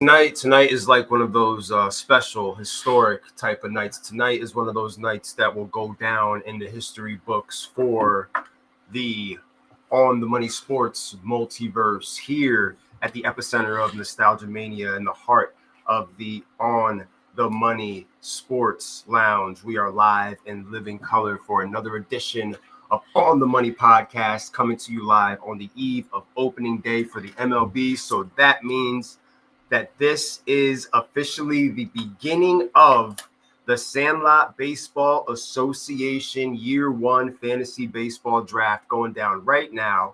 Tonight is like one of those special, historic type of nights. Tonight is one of those nights that will go down in the history books for the On the Money Sports multiverse here at the epicenter of Nostalgia Mania in the heart of the On the Money Sports Lounge. We are live in living color for another edition of On the Money podcast, coming to you live on the eve of opening day for the MLB. So that means that this is officially the beginning of the Sandlot Baseball Association Year 1 Fantasy Baseball Draft going down right now.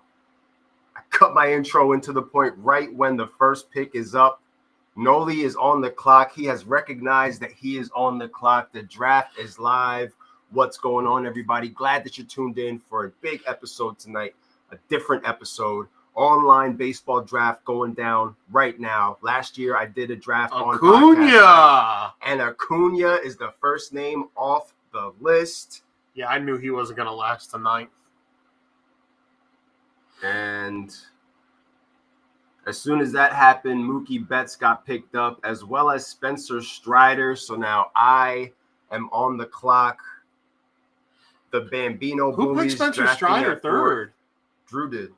I cut my intro into the point right when the first pick is up. Noli is on the clock. He has recognized that he is on the clock. The draft is live. What's going on, everybody? Glad that you're tuned in for a big episode tonight, a different episode. Online baseball draft going down right now. Last year, I did a draft on Acuna, and Acuna is the first name off the list. Yeah, I knew he wasn't going to last tonight. And as soon as that happened, Mookie Betts got picked up, as well as Spencer Strider. So now I am on the clock. The Bambino Who Bullies picked Spencer Strider third? Drew did.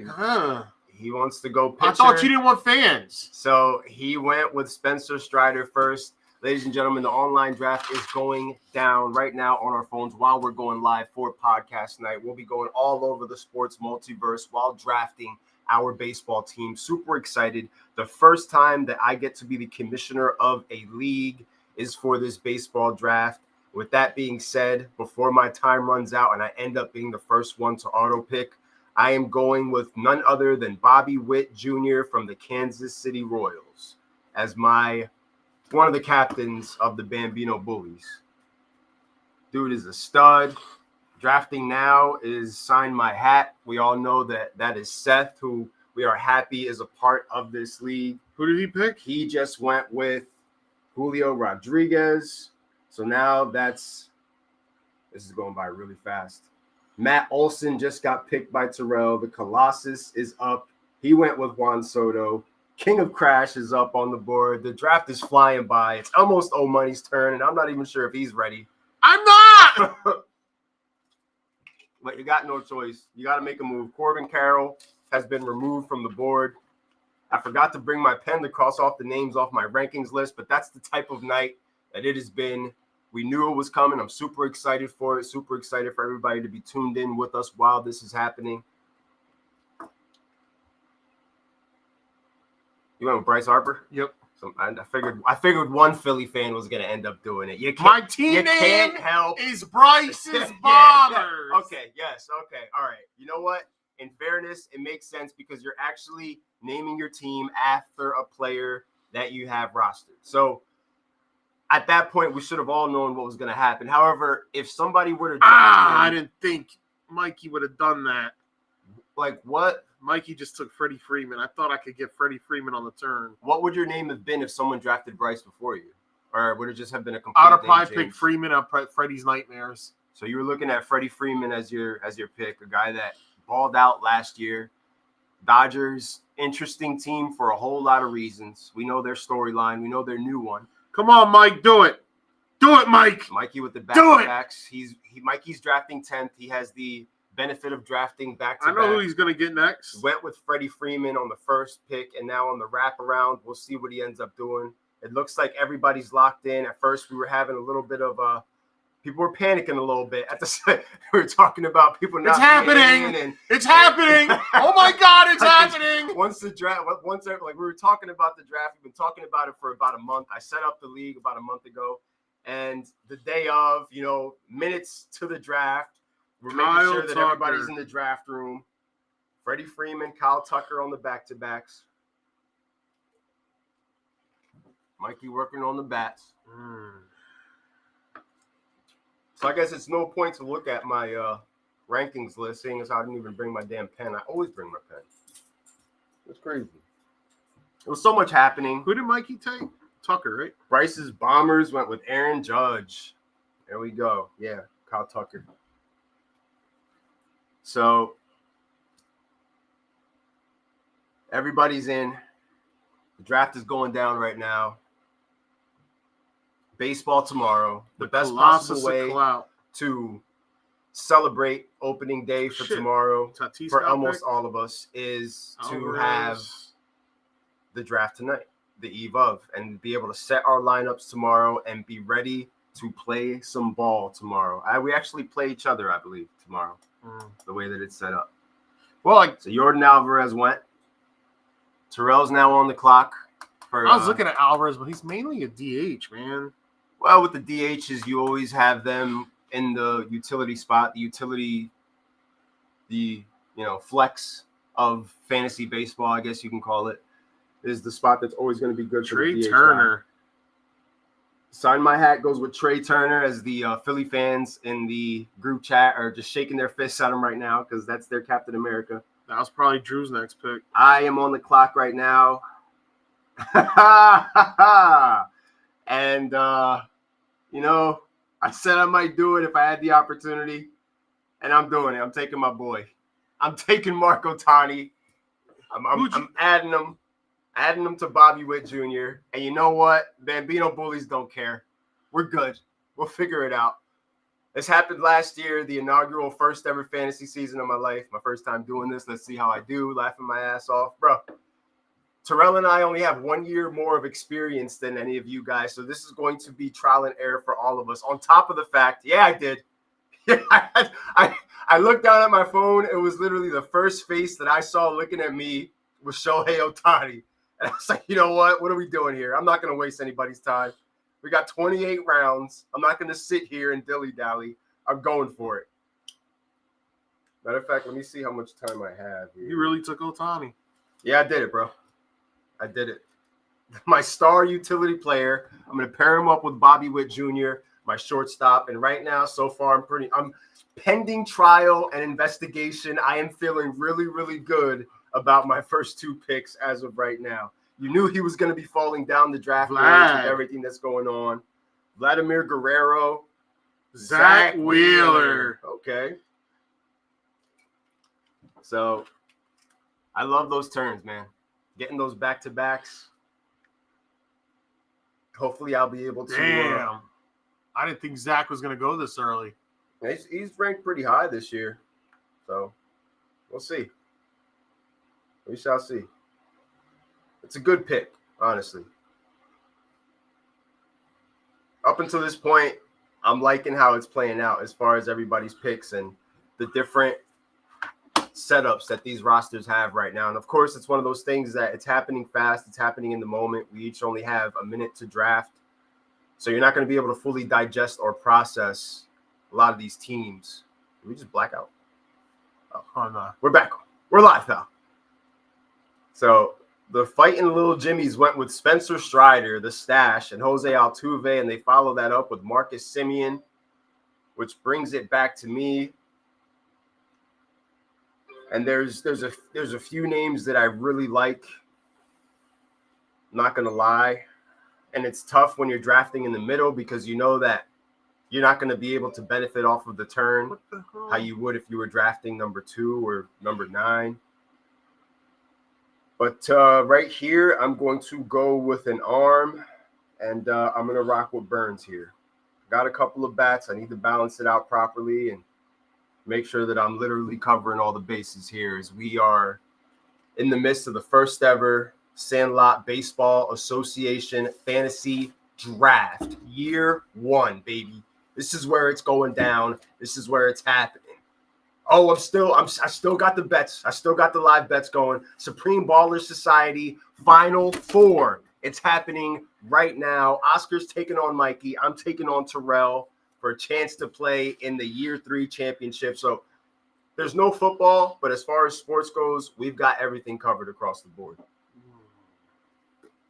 Huh. He wants to go pitcher. I thought you didn't want fans. So he went with Spencer Strider first. Ladies and gentlemen, the online draft is going down right now on our phones while we're going live for podcast night. We'll be going all over the sports multiverse while drafting our baseball team. Super excited. The first time that I get to be the commissioner of a league is for this baseball draft. With that being said, before my time runs out and I end up being the first one to auto pick, I am going with none other than Bobby Witt Jr. from the Kansas City Royals as one of the captains of the Bambino Bullies. Dude is a stud. Drafting now is Sign My Hat. We all know that is Seth, who we are happy is a part of this league. Who did he pick? He just went with Julio Rodriguez. So now this is going by really fast. Matt Olson just got picked by Terrell. The Colossus is up. He went with Juan Soto. King of Crash is up on the board. The draft is flying by. It's almost O Money's turn, and I'm not even sure if he's ready. I'm not! But you got no choice. You got to make a move. Corbin Carroll has been removed from the board. I forgot to bring my pen to cross off the names off my rankings list, but that's the type of night that it has been. We knew it was coming. I'm super excited for it. Super excited for everybody to be tuned in with us while this is happening. You went with Bryce Harper? Yep. So I figured one Philly fan was going to end up doing it. My team name is Bryce's Bombers. Okay, yes, okay, all right. You know what? In fairness, it makes sense because you're actually naming your team after a player that you have rostered. So at that point, we should have all known what was going to happen. However, if somebody were to I didn't think Mikey would have done that. Like what? Mikey just took Freddie Freeman. I thought I could get Freddie Freeman on the turn. What would your name have been if someone drafted Bryce before you? Or would it just have been a complete I'd have probably picked Freeman on Freddie's Nightmares. So you were looking at Freddie Freeman as your pick, a guy that balled out last year. Dodgers, interesting team for a whole lot of reasons. We know their storyline. We know their new one. Come on, Mike, do it. Do it, Mike. Mikey with the back-to-backs. Mikey's drafting 10th. He has the benefit of drafting back-to-back. I know who he's going to get next. Went with Freddie Freeman on the first pick, and now on the wraparound, we'll see what he ends up doing. It looks like everybody's locked in. At first, we were having a little bit of people were panicking a little bit. We were talking about people not. It's happening. It's happening. Oh my God, it's happening. Once we were talking about the draft, we've been talking about it for about a month. I set up the league about a month ago, and the day of, minutes to the draft, we're making sure that everybody's in the draft room. Freddie Freeman, Kyle Tucker on the back-to-backs. Mikey working on the bats. So I guess it's no point to look at my rankings list, seeing as I didn't even bring my damn pen. I always bring my pen. It's crazy. There was so much happening. Who did Mikey take? Tucker, right? Bryce's Bombers went with Aaron Judge. There we go. Yeah, Kyle Tucker. So everybody's in. The draft is going down right now. Baseball tomorrow. The best possible way to celebrate opening day for tomorrow for almost all of us is to have the draft tonight, the eve of, and be able to set our lineups tomorrow and be ready to play some ball tomorrow. We actually play each other, I believe, tomorrow, the way that it's set up. Well, so Jordan Alvarez went. Terrell's now on the clock. I was looking at Alvarez, but he's mainly a DH, man. Well, with the DHs, you always have them in the utility spot, the flex of fantasy baseball, I guess you can call it, is the spot that's always going to be good for the DH. Trey Turner. Sign my hat goes with Trey Turner, as the Philly fans in the group chat are just shaking their fists at him right now because that's their Captain America. That was probably Drew's next pick. I am on the clock right now. And, I said I might do it if I had the opportunity, and I'm doing it. I'm taking my boy. I'm taking Mark Ohtani. I'm adding him to Bobby Witt Jr. And you know what? Bambino bullies don't care. We're good. We'll figure it out. This happened last year, the inaugural first ever fantasy season of my life. My first time doing this. Let's see how I do. Laughing my ass off. Bro, Terrell and I only have 1 year more of experience than any of you guys. So this is going to be trial and error for all of us. On top of the fact, yeah, I did. I looked down at my phone. It was literally the first face that I saw looking at me was Shohei Ohtani. And I was like, you know what? What are we doing here? I'm not going to waste anybody's time. We got 28 rounds. I'm not going to sit here and dilly-dally. I'm going for it. Matter of fact, let me see how much time I have here. You really took Ohtani. Yeah, I did it, bro. I did it. My star utility player. I'm going to pair him up with Bobby Witt Jr., my shortstop. And right now, so far, I'm pending trial and investigation. I am feeling really, really good about my first two picks as of right now. You knew he was going to be falling down the draft with everything that's going on. Vladimir Guerrero. Zach Wheeler. Okay. So, I love those turns, man. Getting those back-to-backs. Hopefully, I'll be able to. Damn. I didn't think Zach was going to go this early. He's ranked pretty high this year. So, we'll see. We shall see. It's a good pick, honestly. Up until this point, I'm liking how it's playing out as far as everybody's picks and the different setups that these rosters have right now. And of course, it's one of those things that it's happening fast. It's happening in the moment. We each only have a minute to draft. So you're not going to be able to fully digest or process a lot of these teams. Did we just black out? Oh no. We're back. We're live now. So the fighting little Jimmies went with Spencer Strider, the stash, and Jose Altuve, and they follow that up with Marcus Semien, which brings it back to me. And there's a few names that I really like. I'm not gonna lie, and it's tough when you're drafting in the middle because you know that you're not going to be able to benefit off of the turn how you would if you were drafting number 2 or number 9. But right here, I'm going to go with an arm, and I'm going to rock with Burns here. Got a couple of bats. I need to balance it out properly and make sure that I'm literally covering all the bases here as we are in the midst of the first ever Sandlot Baseball Association Fantasy Draft. Year 1, baby. This is where it's going down. This is where it's happening. Oh, I still got the bets. I still got the live bets going. Supreme Baller Society Final 4. It's happening right now. Oscar's taking on Mikey. I'm taking on Terrell for a chance to play in the Year 3 championship. So there's no football, but as far as sports goes, we've got everything covered across the board.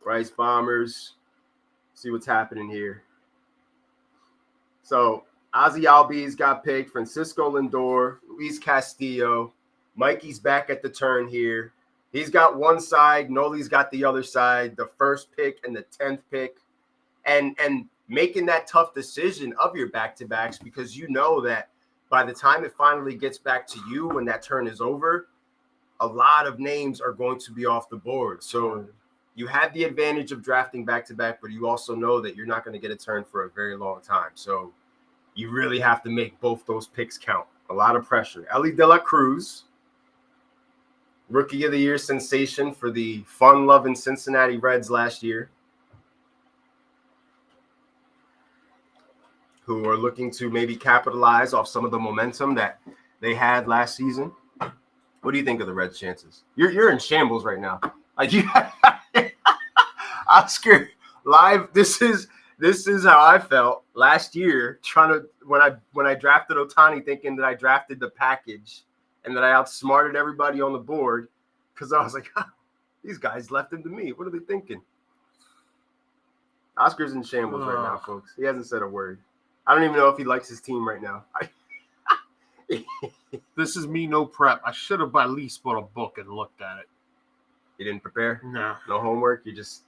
Rice Bombers. See what's happening here. So Ozzy Albies got picked, Francisco Lindor, Luis Castillo. Mikey's back at the turn here. He's got one side, Noli's got the other side, the first pick and the 10th pick. And making that tough decision of your back-to-backs because you know that by the time it finally gets back to you when that turn is over, a lot of names are going to be off the board. So you have the advantage of drafting back-to-back, but you also know that you're not going to get a turn for a very long time. So you really have to make both those picks count. A lot of pressure. Ellie De La Cruz, Rookie of the Year sensation for the fun-loving Cincinnati Reds last year, who are looking to maybe capitalize off some of the momentum that they had last season. What do you think of the Reds' chances? You're in shambles right now. Like Oscar live. This is how I felt last year when I drafted Ohtani, thinking that I drafted the package and that I outsmarted everybody on the board because I was like, these guys left him to me. What are they thinking? Oscar's in shambles right now, folks. He hasn't said a word. I don't even know if he likes his team right now. This is me, no prep. I should have at least bought a book and looked at it. You didn't prepare? No. No homework? You just...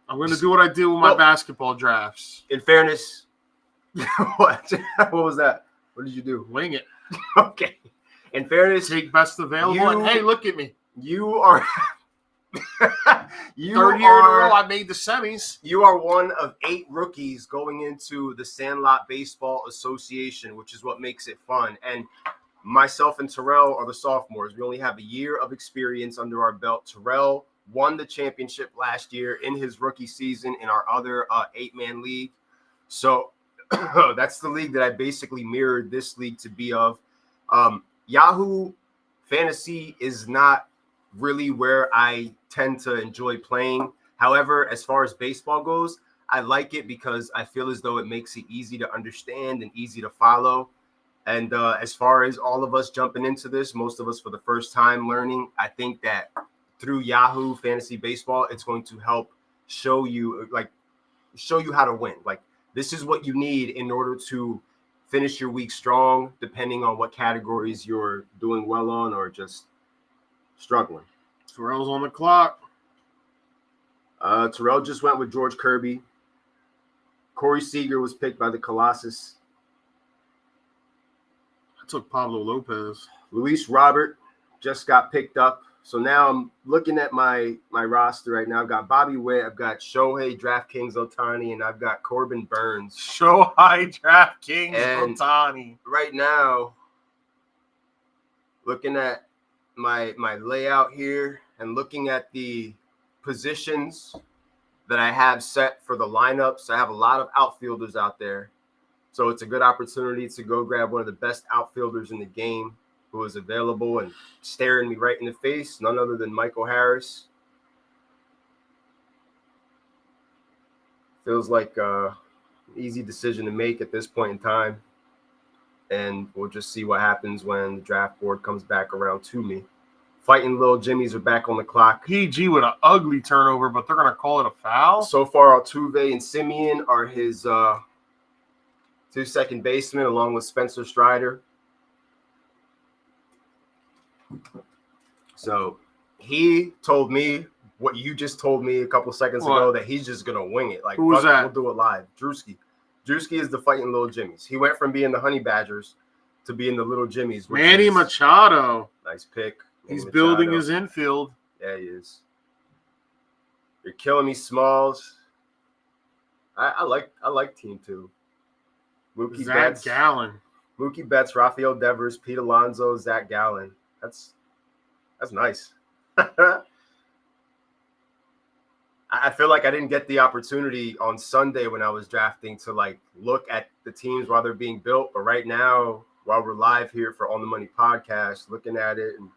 I'm going to do what I do with my basketball drafts. In fairness... What was that? What did you do? Wing it. Okay. In fairness... Take best available. And hey, look at me. You are... Third year in a row, I made the semis. You are one of 8 rookies going into the Sandlot Baseball Association, which is what makes it fun. And myself and Terrell are the sophomores. We only have a year of experience under our belt. Terrell won the championship last year in his rookie season in our other 8-man league. So that's the league that I basically mirrored this league to be of. Yahoo Fantasy is not really where I tend to enjoy playing. However, as far as baseball goes, I like it because I feel as though it makes it easy to understand and easy to follow. And as far as all of us jumping into this, most of us for the first time learning, I think that through Yahoo Fantasy Baseball, it's going to help show you how to win. Like, this is what you need in order to finish your week strong, depending on what categories you're doing well on or just struggling. Terrell's on the clock. Terrell just went with George Kirby. Corey Seager was picked by the Colossus. I took Pablo Lopez. Luis Robert just got picked up. So now I'm looking at my roster right now. I've got Bobby Witt, I've got Shohei DraftKings Ohtani, and I've got Corbin Burns. Shohei DraftKings Ohtani. Right now, looking at my layout here and looking at the positions that I have set for the lineups, I have a lot of outfielders out there. So it's a good opportunity to go grab one of the best outfielders in the game who is available and staring me right in the face, none other than Michael Harris. Feels like an easy decision to make at this point in time. And we'll just see what happens when the draft board comes back around to me. Fighting Little Jimmies are back on the clock. PG with an ugly turnover, but they're going to call it a foul? So far, Altuve and Simeon are his 2 second basemen, along with Spencer Strider. So he told me what you just told me a couple seconds ago, that he's just going to wing it. Like, who was that? We'll do it live. Drewski. Drewski is the Fighting Little Jimmies. He went from being the Honey Badgers to being the Little Jimmies. Manny Machado. Nice pick. He's building his infield. Yeah, he is. You're killing me, Smalls. I like Team 2. Mookie Betts, Gallen. Mookie Betts, Rafael Devers, Pete Alonso, Zach Gallen. That's nice. I feel like I didn't get the opportunity on Sunday when I was drafting to look at the teams while they're being built. But right now, while we're live here for On the Money podcast, looking at it and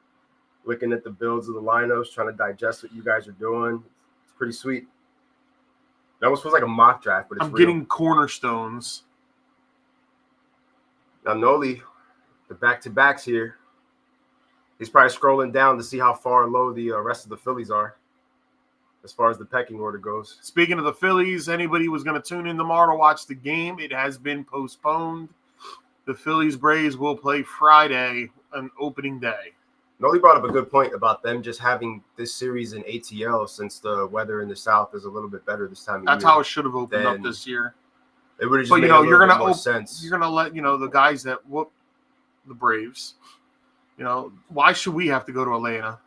looking at the builds of the lineups, trying to digest what you guys are doing, it's pretty sweet. It almost feels like a mock draft, but it's real. Getting cornerstones. Now, Noli, the back-to-backs here. He's probably scrolling down to see how far low the rest of the Phillies are as far as the pecking order goes. Speaking of the Phillies, anybody was going to tune in tomorrow to watch the game, it has been postponed. The Phillies-Braves will play Friday on opening day. Noli brought up a good point about them just having this series in ATL since the weather in the South is a little bit better this time of year. That's how it should have opened up this year. It would have just made a little bit more sense. You're going to let, the guys that whoop the Braves, why should we have to go to Atlanta?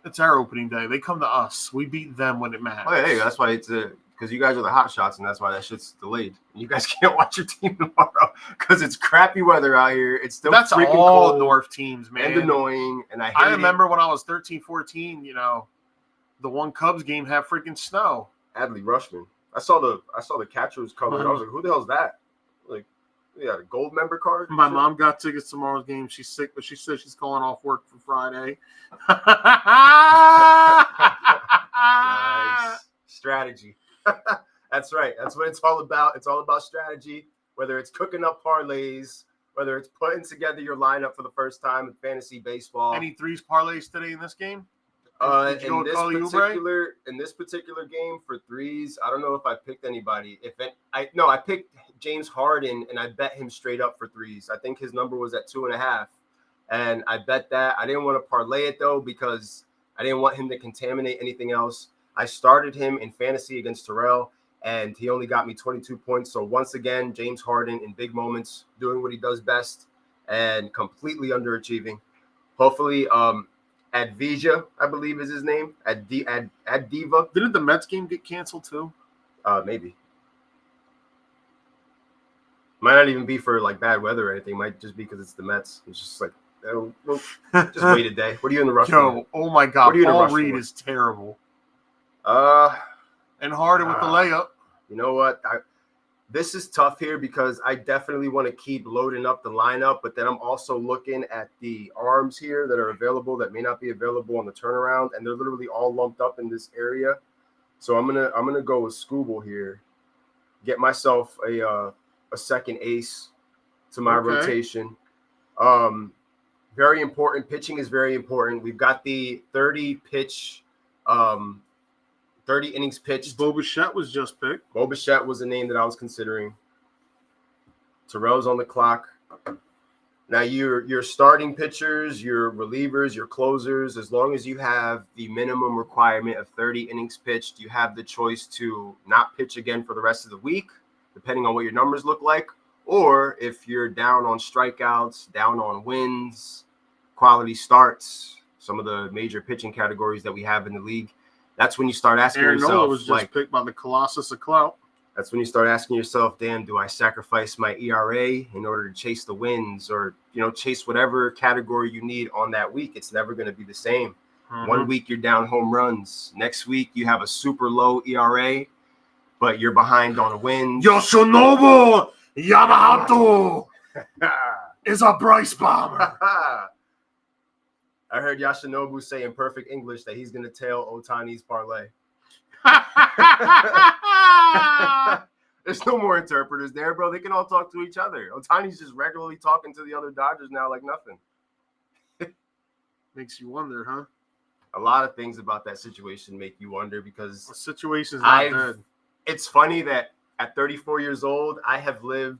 It's our opening day. They come to us. We beat them when it matters. Oh, yeah, hey, that's why it's because you guys are the hot shots, and that's why that shit's delayed. And you guys can't watch your team tomorrow because it's crappy weather out here. It's still That's freaking all cold North teams, man. and annoying. And I remember when I was 13, 14, the one Cubs game had freaking snow. Adley Rushman. I saw the catcher's color. I was like, who the hell's that? Like, yeah, a gold member card. My mom got tickets to tomorrow's game. She's sick, but she said she's calling off work for Friday. Nice strategy. That's right. That's what it's all about. It's all about strategy. Whether it's cooking up parlays, whether it's putting together your lineup for the first time in fantasy baseball. Any threes parlays today in this game? In this particular game for threes, I don't know if I picked anybody. I picked James Harden and I bet him straight up for threes. I think his number was at 2.5, and I bet that. I didn't want to parlay it though because I didn't want him to contaminate anything else. I started him in fantasy against Terrell, and he only got me 22 points. So once again, James Harden in big moments, doing what he does best, and completely underachieving. Hopefully, Advija, I believe is his name. Diva. Didn't the Mets game get canceled too? Maybe. Might not even be for like bad weather or anything. Might just be because it's the Mets. It's just like, just wait a day. What are you in the rush for? Oh my God, Paul Reed is terrible. And Harden with the layup. You know what? This is tough here because I definitely want to keep loading up the lineup, but then I'm also looking at the arms here that are available that may not be available on the turnaround, and they're literally all lumped up in this area. So I'm gonna go with Scooble here, get myself a second ace to my rotation. Very important. Pitching is very important. We've got the 30 innings pitched. Bo Bichette was just picked. Bo Bichette was a name that I was considering. Terrell's on the clock. Now, your starting pitchers, your relievers, your closers, as long as you have the minimum requirement of 30 innings pitched, you have the choice to not pitch again for the rest of the week, depending on what your numbers look like. Or if you're down on strikeouts, down on wins, quality starts, some of the major pitching categories that we have in the league, that's when you start asking yourself. Aaron Nola was just picked by the Colossus of Clout. That's when you start asking yourself, damn, do I sacrifice my ERA in order to chase the wins or, chase whatever category you need on that week? It's never going to be the same. Mm-hmm. 1 week you're down home runs. Next week you have a super low ERA, but you're behind on wins. Yoshinobu Yamamoto is a Bryce bomber. I heard Yoshinobu say in perfect English that he's going to tail Ohtani's parlay. There's no more interpreters there, bro. They can all talk to each other. Ohtani's just regularly talking to the other Dodgers now like nothing. Makes you wonder, huh? A lot of things about that situation make you wonder because the situation's not good. It's funny that at 34 years old, I have lived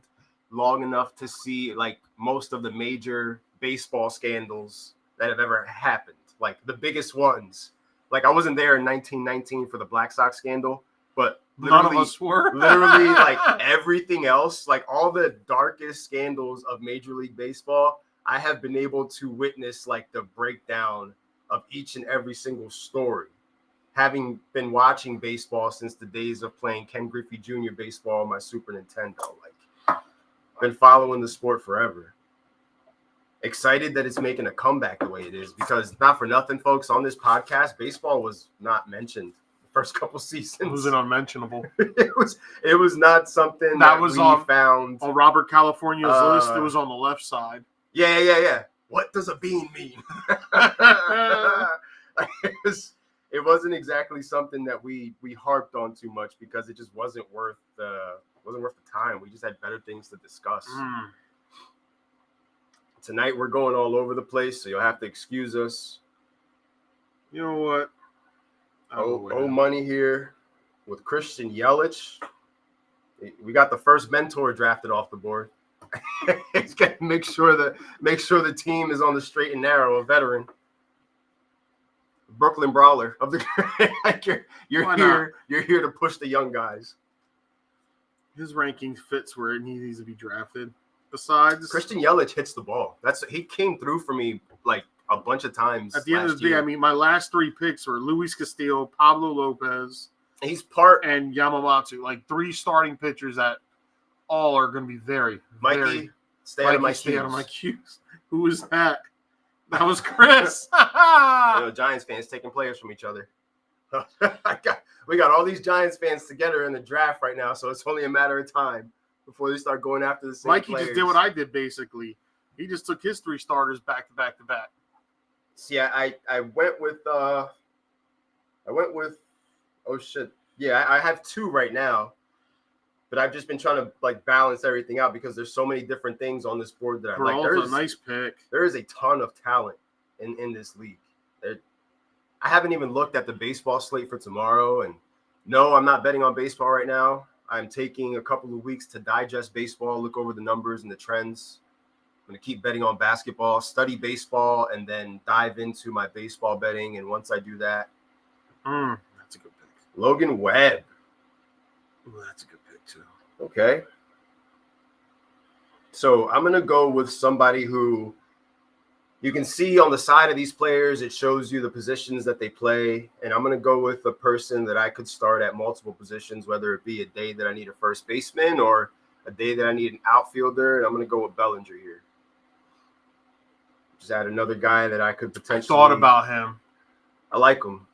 long enough to see like most of the major baseball scandals that have ever happened, like the biggest ones. Like I wasn't there in 1919 for the Black Sox scandal, but none of us were. Literally, like everything else, like all the darkest scandals of Major League Baseball, I have been able to witness like the breakdown of each and every single story. Having been watching baseball since the days of playing Ken Griffey Jr. baseball on my Super Nintendo, like been following the sport forever. Excited that it's making a comeback the way it is because not for nothing, folks, on this podcast, baseball was not mentioned the first couple seasons. It was an unmentionable. it was not something that we found on Robert California's list. It was on the left side. Yeah. What does a bean mean? It wasn't exactly something that we harped on too much because it just wasn't worth the time. We just had better things to discuss. Tonight we're going all over the place, so you'll have to excuse us. You know what? Money here with Christian Yelich. We got the first mentor drafted off the board. It's got to make sure the team is on the straight and narrow. A veteran, Brooklyn Brawler of the like you're here to push the young guys. His ranking fits where it needs to be drafted. Besides, Christian Yelich hits the ball. He came through for me like a bunch of times. At the end of the day, year. I mean, my last 3 picks were Luis Castillo, Pablo Lopez, He's part and Yamamoto. Like 3 starting pitchers that all are going to be very, Mikey. very. Stay out of my stay out of cues. my cues. Who was that? That was Chris. Giants fans taking players from each other. We got all these Giants fans together in the draft right now, so it's only a matter of time before they start going after the same Mikey players. just did what I did, basically. He just took his 3 starters back to back to back. See, I went with oh shit. Yeah, I have 2 right now. But I've just been trying to like balance everything out because there's so many different things on this board that I like. There's a nice pick. There is a ton of talent in this league. I haven't even looked at the baseball slate for tomorrow, and no, I'm not betting on baseball right now. I'm taking a couple of weeks to digest baseball, look over the numbers and the trends. I'm going to keep betting on basketball, study baseball, and then dive into my baseball betting. And once I do that, that's a good pick. Logan Webb. Ooh, that's a good pick too. Okay. So I'm going to go with somebody who you can see on the side of these players. It shows you the positions that they play. And I'm going to go with a person that I could start at multiple positions, whether it be a day that I need a first baseman or a day that I need an outfielder. And I'm going to go with Bellinger here. Just add another guy that I could potentially. I thought about him. I like him.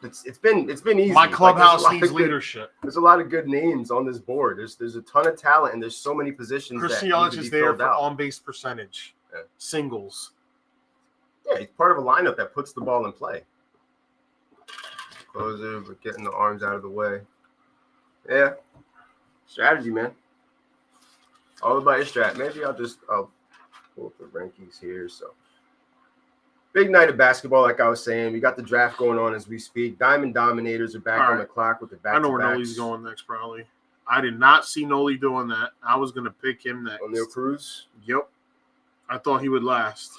It's been easy. My clubhouse needs good leadership. There's a lot of good names on this board. There's a ton of talent, and there's so many positions. Chris that Yelich need to is be there filled for out. on-base percentage, singles. Yeah, he's part of a lineup that puts the ball in play. Closer, but getting the arms out of the way. Yeah, strategy, man. All about your strat. Maybe I'll pull up the rankings here. So. Big night of basketball, like I was saying. We got the draft going on as we speak. Diamond Dominators are back on the clock with the back. I know where Noli's going next, probably. I did not see Noli doing that. I was going to pick him next. O'Neal Cruz? Yep. I thought he would last.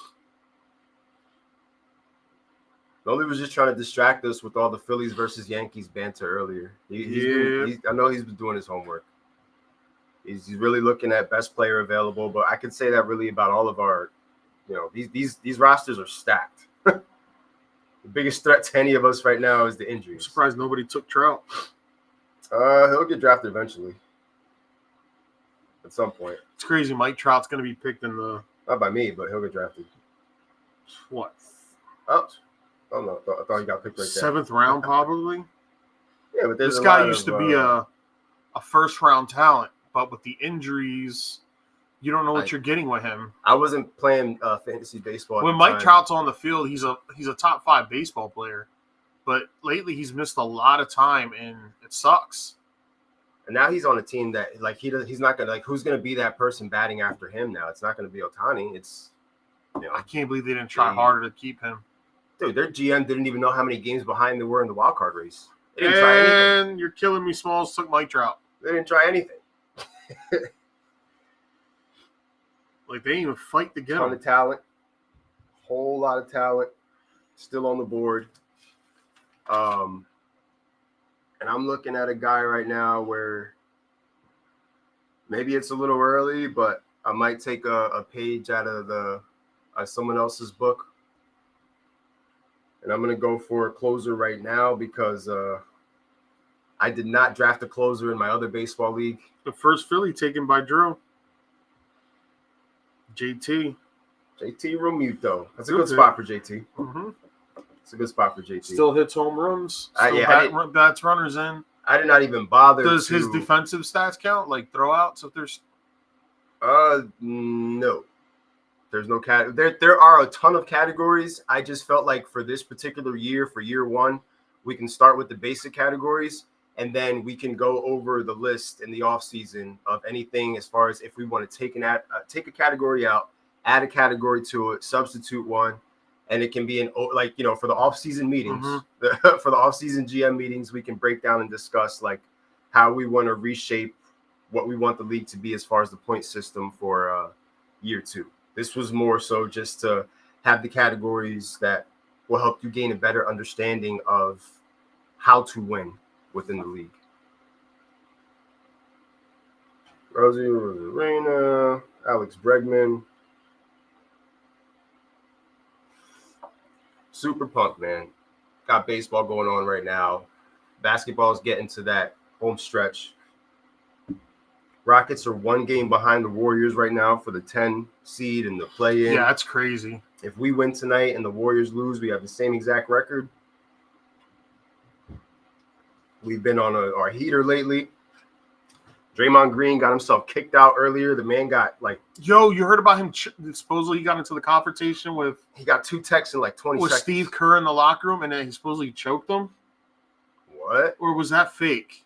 Noli was just trying to distract us with all the Phillies versus Yankees banter earlier. I know he's been doing his homework. He's really looking at best player available, but I could say that really about all of our these rosters are stacked. The biggest threat to any of us right now is the injuries. I'm surprised nobody took Trout. He'll get drafted eventually. At some point. It's crazy. Mike Trout's going to be picked in the... Not by me, but he'll get drafted. What? Oh no. I thought he got picked right there. 7th round, probably? Yeah, but this guy used to be a first-round talent, but with the injuries... You don't know what you're getting with him. I wasn't playing fantasy baseball. When Mike Trout's on the field, he's a top 5 baseball player. But lately, he's missed a lot of time, and it sucks. And now he's on a team that he's not gonna who's gonna be that person batting after him now? It's not gonna be Ohtani. It's I can't believe they didn't try harder to keep him. Dude, their GM didn't even know how many games behind they were in the wild card race. They didn't try anything. And you're killing me. Smalls took Mike Trout. They didn't try anything. Like, they didn't even fight to get him. Ton of talent. Whole lot of talent. Still on the board. And I'm looking at a guy right now where maybe it's a little early, but I might take a page out of someone else's book. And I'm going to go for a closer right now because I did not draft a closer in my other baseball league. The first Philly taken by Drew. JT Realmuto. That's a good spot for JT. Mm-hmm. It's a good spot for JT. Still hits home runs. Still bats runners in. I did not even bother. Does his defensive stats count? Like throwouts? If there's no. There's no there are a ton of categories. I just felt like for this particular year, for year one, we can start with the basic categories. And then we can go over the list in the offseason of anything as far as if we want to take a category out, add a category to it, substitute one, and it can be for the offseason meetings, for the offseason GM meetings, we can break down and discuss how we want to reshape what we want the league to be as far as the point system for year 2. This was more so just to have the categories that will help you gain a better understanding of how to win within the league. Rosie Rosarena, Alex Bregman. super pumped, man. Got baseball going on right now. Basketball's getting to that home stretch. Rockets are 1 game behind the Warriors right now for the 10 seed and the play-in. Yeah, that's crazy. If we win tonight and the Warriors lose, we have the same exact record. We've been on our heater lately. Draymond Green got himself kicked out earlier. The man got Yo, you heard about him? Supposedly he got into the confrontation with. He got 2 texts in 20 with seconds. Steve Kerr in the locker room, and then he supposedly choked him. What? Or was that fake?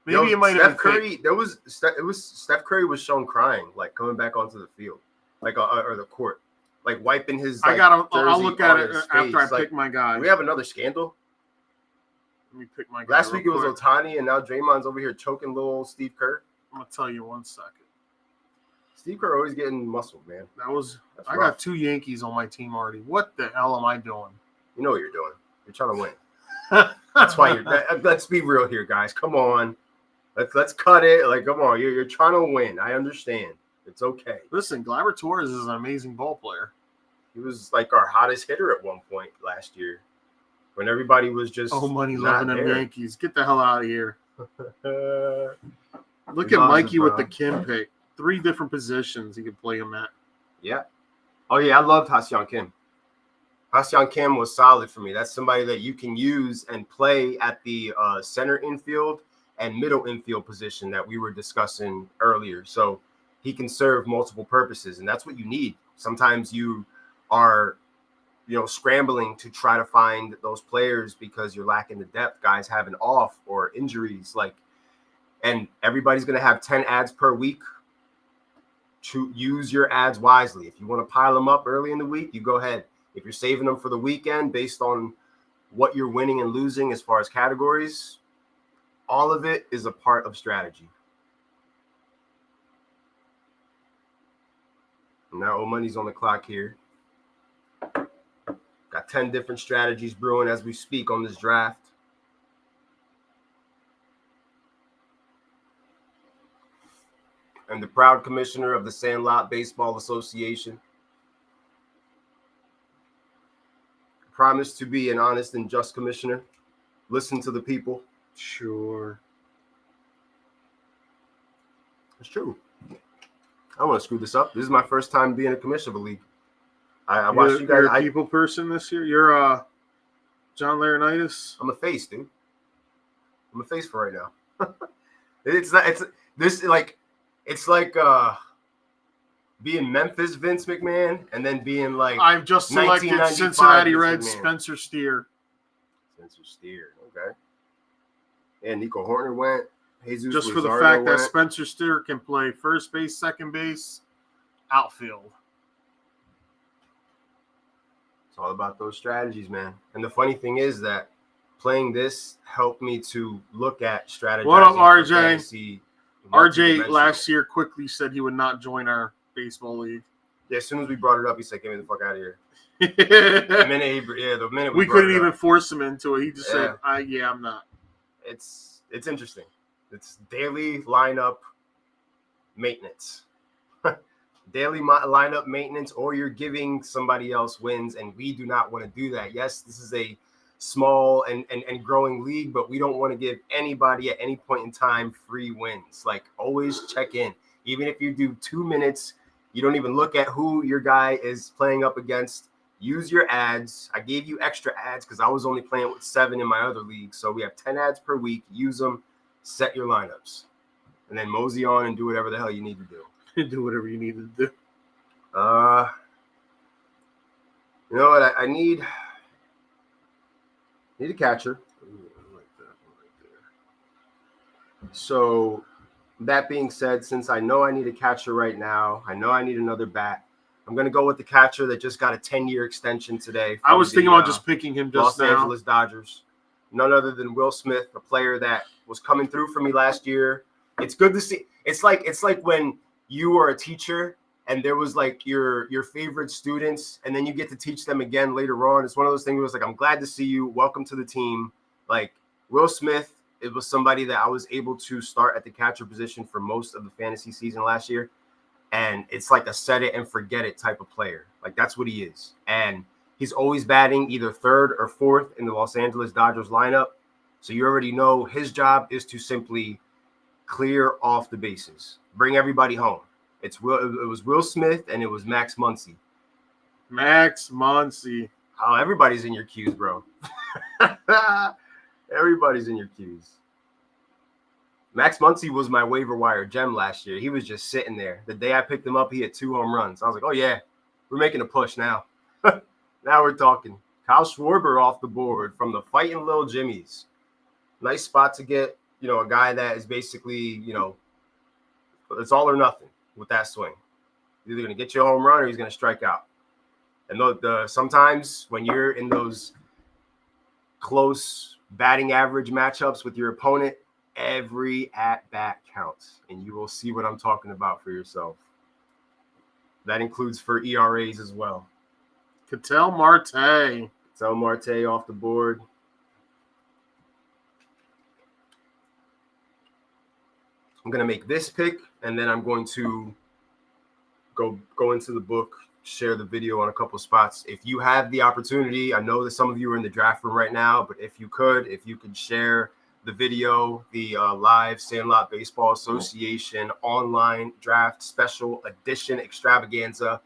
Maybe it might have been Curry. fake. Steph Curry was shown crying, coming back onto the field, or the court, wiping his. I'll look at it after I pick my guy. Do we have another scandal? Let me pick my guy. Last week it was Ohtani, and now Draymond's over here choking little Steve Kerr. I'm gonna tell you 1 second. Steve Kerr always getting muscled, man. I got 2 Yankees on my team already. What the hell am I doing? You know what you're doing. You're trying to win. That's why let's be real here, guys. Come on. Let's cut it. Come on. You're trying to win. I understand. It's okay. Listen, Gleyber Torres is an amazing ball player. He was our hottest hitter at one point last year, when everybody was just money loving them Yankees. Get the hell out of here. Look at Love Mikey it, with bro. the Kim pick. 3 different positions he could play him at. Yeah. Oh yeah, I loved Ha-Seong Kim. Ha-Seong Kim was solid for me. That's somebody that you can use and play at the center infield and middle infield position that we were discussing earlier. So he can serve multiple purposes, and that's what you need. Sometimes you are, scrambling to try to find those players because you're lacking the depth. Guys having off or injuries, and everybody's going to have 10 ads per week. To use your ads wisely. If you want to pile them up early in the week, you go ahead. If you're saving them for the weekend based on what you're winning and losing as far as categories, all of it is a part of strategy. Now old money's on the clock here. Got 10 different strategies brewing as we speak on this draft. I'm the proud commissioner of the Sandlot Baseball Association. I promise to be an honest and just commissioner. Listen to the people. Sure. It's true. I don't want to screw this up. This is my first time being a commissioner of a league. I watched you guys. You're a people person this year? You're John Laurinaitis? I'm a face, dude. I'm a face for right now. It's like being Memphis Vince McMahon and then being I've just selected 1995 Cincinnati Vince Reds McMahon. Spencer Steer. Spencer Steer, okay. And Nico Horner went. Jesus Just for the Luzardo fact that went. Spencer Steer can play first base, second base, outfield. It's all about those strategies, man. And the funny thing is that playing this helped me to look at strategies. What up, RJ? RJ last year quickly said he would not join our baseball league. Yeah, as soon as we brought it up, he said, "Get me the fuck out of here." The minute we couldn't even force him into it. He just Yeah. said, "Yeah, I'm not." It's interesting. It's daily lineup maintenance. Daily lineup maintenance, or you're giving somebody else wins, and we do not want to do that. Yes, this is a small and growing league, but we don't want to give anybody at any point in time free wins. Always check in. Even if you do 2 minutes, you don't even look at who your guy is playing up against. Use your ads. I gave you extra ads because I was only playing with 7 in my other league. So we have 10 ads per week. Use them. Set your lineups. And then mosey on and do whatever the hell you need to do. Do whatever you need to do. You know what? I need a catcher. So that being said, since I know I need a catcher right now, I know I need another bat. I'm going to go with the catcher that just got a 10-year extension today. I was thinking about just picking him just Los now. Angeles Dodgers. None other than Will Smith, a player that was coming through for me last year. It's good to see. It's like when you were a teacher and there was your favorite students, and then you get to teach them again later on. It's one of those things where it's I'm glad to see you. Welcome to the team. Will Smith, it was somebody that I was able to start at the catcher position for most of the fantasy season last year. And it's a set it and forget it type of player. That's what he is. And He's always batting either third or fourth in the Los Angeles Dodgers lineup. So you already know his job is to simply clear off the bases, bring everybody home. It was Will Smith and it was Max Muncy. Max Muncy. Oh, everybody's in your queues, bro. Everybody's in your queues. Max Muncy was my waiver wire gem last year. He was just sitting there. The day I picked him up, he had 2 home runs. I was like, oh, yeah, we're making a push now. Now we're talking. Kyle Schwarber off the board from the Fighting Little Jimmies. Nice spot to get, a guy that is basically, it's all or nothing with that swing. He's either going to get you a home run or he's going to strike out. And sometimes when you're in those close batting average matchups with your opponent, every at-bat counts. And you will see what I'm talking about for yourself. That includes for ERAs as well. Ketel Marte. Ketel Marte off the board. I'm going to make this pick, and then I'm going to go into the book, share the video on a couple spots. If you have the opportunity, I know that some of you are in the draft room right now, but if you could share the video, the live Sandlot Baseball Association online draft special edition extravaganza.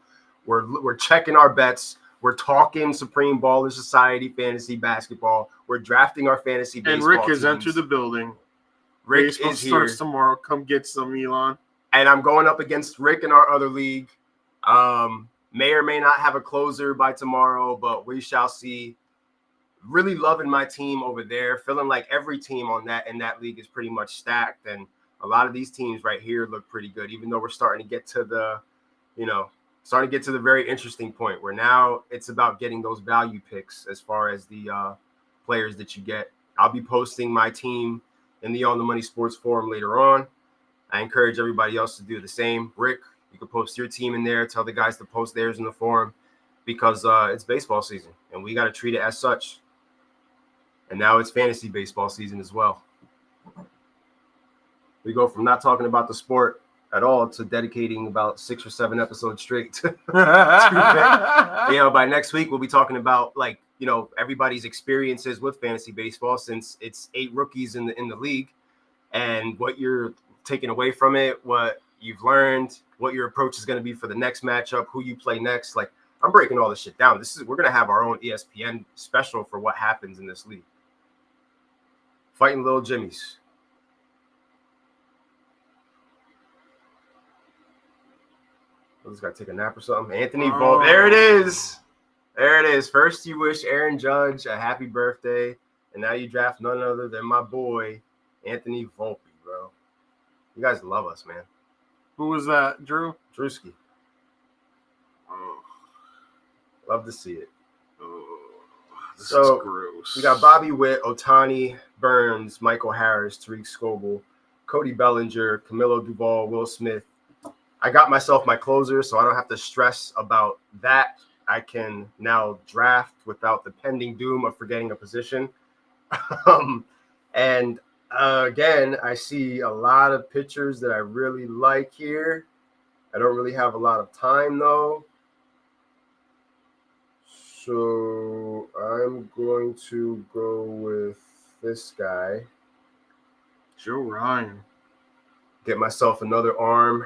We're checking our bets. We're talking Supreme Baller Society fantasy basketball. We're drafting our fantasy baseball And Rick has teams. entered the building. Rick Baseball is here. starts tomorrow. Come get some, Elon. And I'm going up against Rick in our other league. May or may not have a closer by tomorrow, but we shall see. Really loving my team over there. Feeling like every team in that league is pretty much stacked. And a lot of these teams right here look pretty good, even though we're starting to get to the, very interesting point where now it's about getting those value picks as far as the players that you get. I'll be posting my team in the On the Money Sports Forum later on. I encourage everybody else to do the same. Rick, you can post your team in there. Tell the guys to post theirs in the forum because it's baseball season and we got to treat it as such. And now it's fantasy baseball season as well. We go from not talking about the sport at all to dedicating about 6 or 7 episodes straight to by next week, we'll be talking about everybody's experiences with fantasy baseball since it's 8 rookies in the league and what you're taking away from it, what you've learned, what your approach is going to be for the next matchup, who you play next. Like I'm breaking all this shit down. We're going to have our own ESPN special for what happens in this league. Fighting Little Jimmies. I just got to take a nap or something. Anthony Volpe. There it is. There it is. First, you wish Aaron Judge a happy birthday, and now you draft none other than my boy, Anthony Volpe, bro. You guys love us, man. Who was that, Drew? Drewski. Oh. Love to see it. Oh. This So, is gross. We got Bobby Witt, Ohtani, Burns, Michael Harris, Tariq Scoble, Cody Bellinger, Camilo Duvall, Will Smith. I got myself my closer, so I don't have to stress about that. I can now draft without the pending doom of forgetting a position. And again, I see a lot of pitchers that I really like here. I don't really have a lot of time, though. So I'm going to go with this guy. Joe Ryan. Get myself another arm.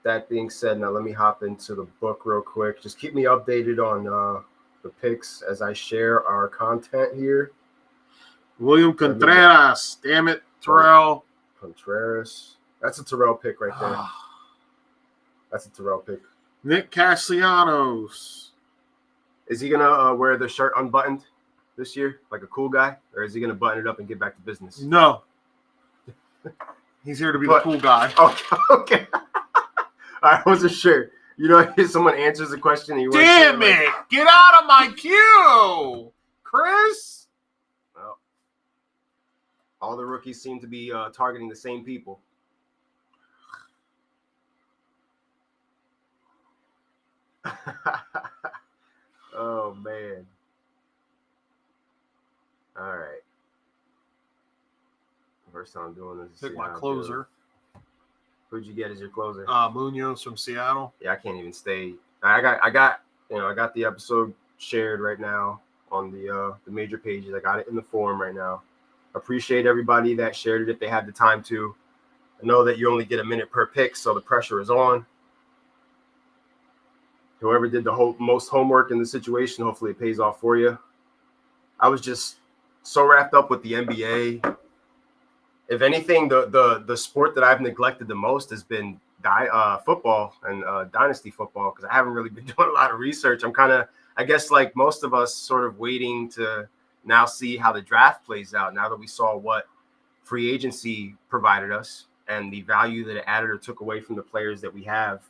That being said, now let me hop into the book real quick. Just keep me updated on the picks as I share our content here. William Contreras. Damn it, Terrell. Contreras. That's a Terrell pick right there. That's a Terrell pick. Nick Castellanos. Is he going to wear the shirt unbuttoned this year like a cool guy? Or is he going to button it up and get back to business? No. He's here to be the cool guy. Okay. I wasn't sure. If someone answers a question and you damn it! Get out of my queue, Chris. Well, all the rookies seem to be targeting the same people. Oh man! All right. First time I'm doing this. Pick my closer. Who'd you get as your closer? Munoz from Seattle. Yeah, I can't even stay. I got I got the episode shared right now on the major pages. I got it in the forum right now. Appreciate everybody that shared it if they had the time to. I know that you only get a minute per pick, so the pressure is on. Whoever did the most homework in the situation, hopefully it pays off for you. I was just so wrapped up with the NBA. If anything, the sport that I've neglected the most has been football and dynasty football, because I haven't really been doing a lot of research. I'm kind of, I guess, like most of us, sort of waiting to now see how the draft plays out. Now that we saw what free agency provided us and the value that it added or took away from the players that we have.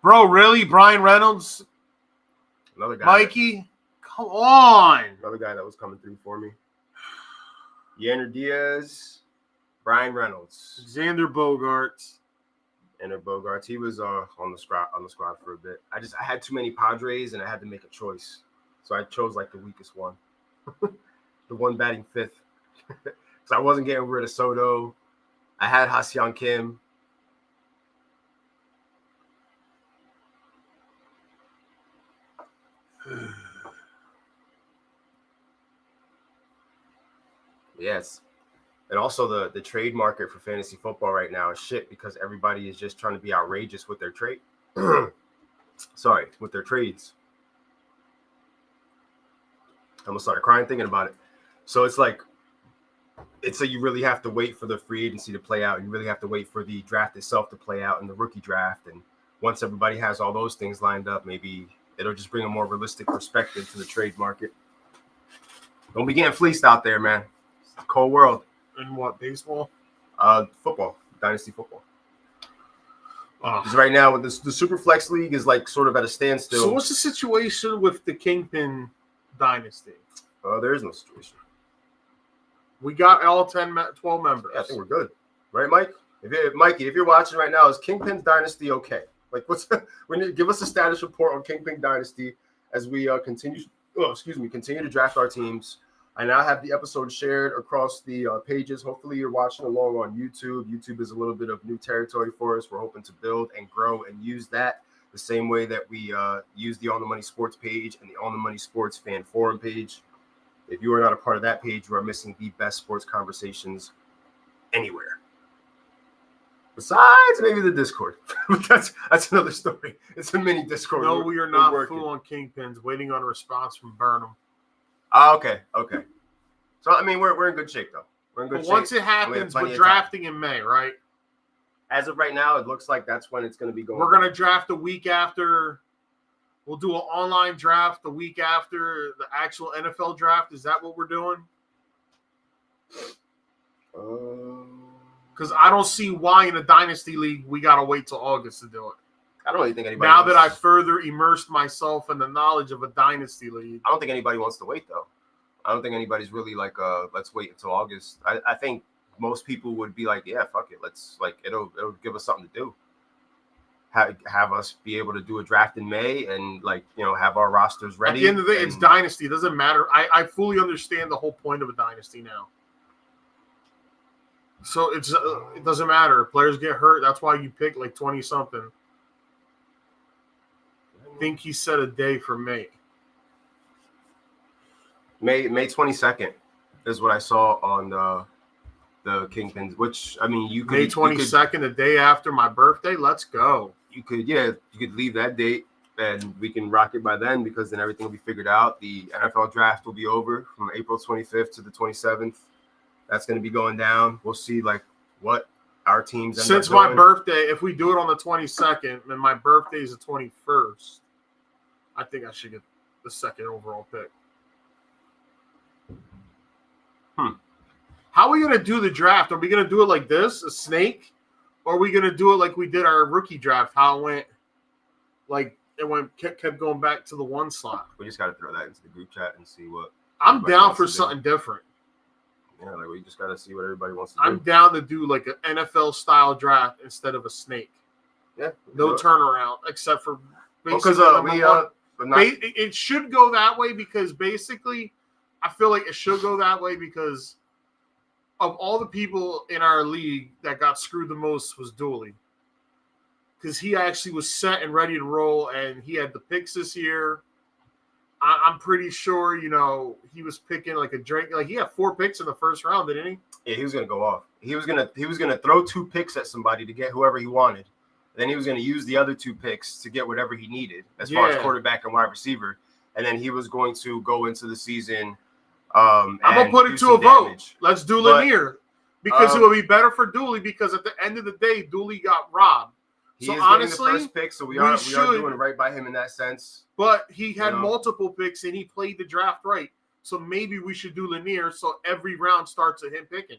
Bro, really? Brian Reynolds? Another guy. Mikey? Come on. Another guy that was coming through for me. Yander Diaz, Brian Reynolds, Xander Bogaerts. He was on the squad for a bit. I had too many Padres and I had to make a choice, so I chose like the weakest one, the one batting fifth, because I wasn't getting rid of Soto. I had Ha-Seong Kim. Yes. And also the trade market for fantasy football right now is shit, because everybody is just trying to be outrageous with their trade. With their trades. I almost started crying thinking about it. So it's like, you really have to wait for the free agency to play out. You really have to wait for the draft itself to play out and the rookie draft. And once everybody has all those things lined up, maybe it'll just bring a more realistic perspective to the trade market. Don't be getting fleeced out there, man. It's a cold world. In what, baseball? Football, dynasty football. Because right now, the Superflex League is like sort of at a standstill. So what's the situation with the Kingpin dynasty? There is no situation. We got all 12 members. Yeah, I think we're good. Right, Mike? Mikey, if you're watching right now, is Kingpin's dynasty okay? Like, we need to give us a status report on Kingpin dynasty as we continue to draft our teams. I now have the episode shared across the pages. Hopefully you're watching along on YouTube. YouTube is a little bit of new territory for us. We're hoping to build and grow and use that the same way that we use the On the Money Sports page and the On the Money Sports fan forum page. If you are not a part of that page, you are missing the best sports conversations anywhere. Besides maybe the Discord. that's another story. It's a mini Discord. No, we are not full on Kingpins, waiting on a response from Burnham. Okay. So, I mean, we're in good shape, though. We're in good shape. Once it happens, we're drafting in May, right? As of right now, it looks like that's when it's going to be going. We're going to draft a week after. We'll do an online draft the week after the actual NFL draft. Is that what we're doing? Because I don't see why in a dynasty league we got to wait till August to do it. I don't really think anybody. Now that I further immersed myself in the knowledge of a dynasty league, I don't think anybody wants to wait, though. I don't think anybody's really like, let's wait until August. I think most people would be like, yeah, fuck it. Let's it'll give us something to do. Have us be able to do a draft in May and have our rosters ready. At the end of the day, it's dynasty. It doesn't matter. I fully understand the whole point of a dynasty now. So it doesn't matter. Players get hurt. That's why you pick like 20 something. I think he set a day for May. May 22nd is what I saw on the Kingpins. Which I mean, you could May 22nd, the day after my birthday. Let's go. You could leave that date and we can rock it by then, because then everything will be figured out. The NFL draft will be over from April 25th to the 27th. That's going to be going down. We'll see what our teams end Since up doing. My birthday, if we do it on the 22nd and my birthday is the 21st, I think I should get the second overall pick. How are we going to do the draft? Are we going to do it like this, a snake? Or are we going to do it like we did our rookie draft, how it went, kept going back to the one slot? We just got to throw that into the group chat and see what. I'm down for something different. Yeah, we just got to see what everybody wants to do. I'm down to do like an NFL-style draft instead of a snake. Yeah. No turnaround, except for basically it should go that way, because basically I feel like it should go that way because of all the people in our league that got screwed the most was Dooley. because he actually was set and ready to roll, and he had the picks this year. I'm pretty sure, he was picking like a drink. Like he had 4 picks in the first round, didn't he? Yeah, he was gonna go off. He was gonna throw 2 picks at somebody to get whoever he wanted. Then he was gonna use the other 2 picks to get whatever he needed as far as quarterback and wide receiver. And then he was going to go into the season. I'm gonna put it to a vote. Let's do Lanier because it would be better for Dooley because at the end of the day, Dooley got robbed. He is honestly, the first pick, so we are doing right by him in that sense. But he had multiple picks and he played the draft right. So maybe we should do Lanier so every round starts with him picking.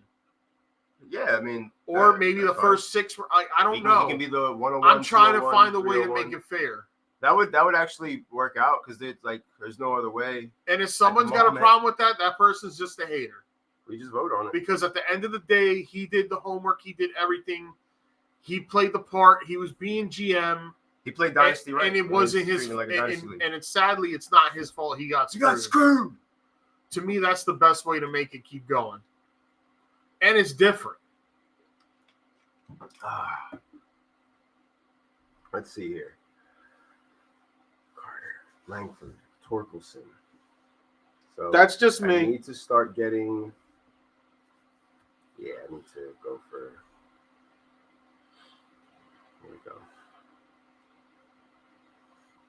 Yeah, I mean, or maybe the first 6. I don't know. He can be the 101. I'm trying to find a way to make it fair. That would actually work out because there's no other way. And if someone's got a problem with that, that person's just a hater. We just vote on it because at the end of the day, he did the homework. He did everything. He played the part. He was being GM. He played Dynasty, right? And it wasn't his fault. And sadly, it's not his fault. He got screwed. To me, that's the best way to make it keep going. And it's different. Let's see here. Carter, Langford, Torkelson. So that's just me. I need to start getting. Yeah, I need to go for. Here we go.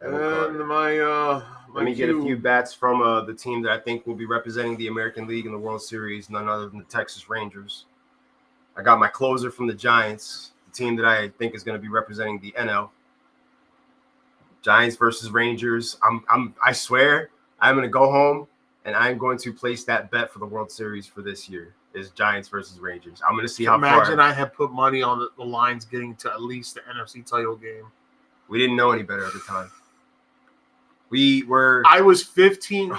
And my let me get a few bats from the team that I think will be representing the American League in the World Series, none other than the Texas Rangers. I got my closer from the Giants, the team that I think is going to be representing the NL. Giants versus Rangers. I swear I'm going to go home and I'm going to place that bet for the World Series for this year. Is Giants versus Rangers. I'm going to see how far. Imagine I had put money on the lines getting to at least the NFC title game. We didn't know any better at the time. I was 15.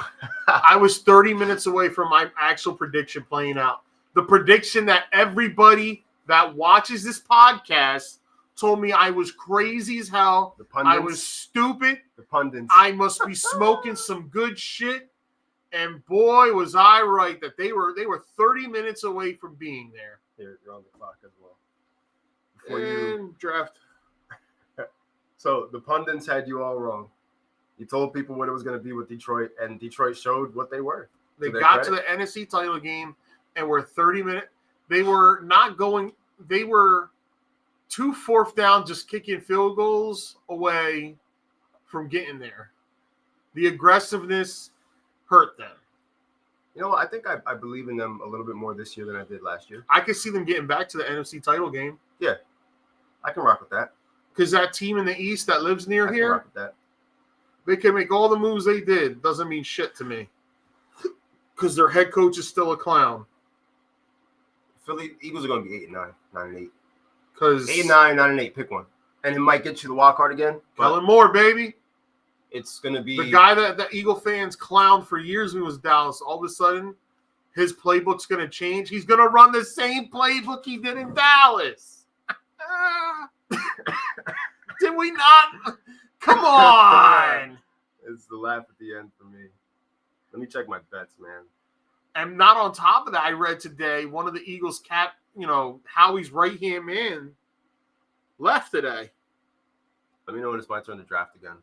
I was 30 minutes away from my actual prediction playing out. The prediction that everybody that watches this podcast told me I was crazy as hell. The pundits, I was stupid. The pundits. I must be smoking some good shit. And boy, was I right that they were 30 minutes away from being there. You're on the clock as well. Draft. So the pundits had you all wrong. You told people what it was going to be with Detroit, and Detroit showed what they were. They got to the NFC title game and were 30 minutes. They were not going. They were 2 fourth down, just kicking field goals away from getting there. The aggressiveness hurt them. You know what? I think I believe in them a little bit more this year than I did last year. I could see them getting back to the NFC title game. Yeah, I can rock with that. Because that team in the East that lives near here, rock with that. They can make all the moves they did. Doesn't mean shit to me. Because their head coach is still a clown. Philly Eagles are going to be 8-9, 9-8. Because 8-9, 9-8, pick one, and it might get you the wild card again. Kellen Moore, baby. It's going to be the guy that the Eagle fans clowned for years when he was Dallas. All of a sudden, his playbook's going to change. He's going to run the same playbook he did in Dallas. Did we not? Come on. It's the laugh at the end for me. Let me check my bets, man. And not on top of that, I read today one of the Eagles Howie's right-hand man left today. Let me know when it's my turn to draft again.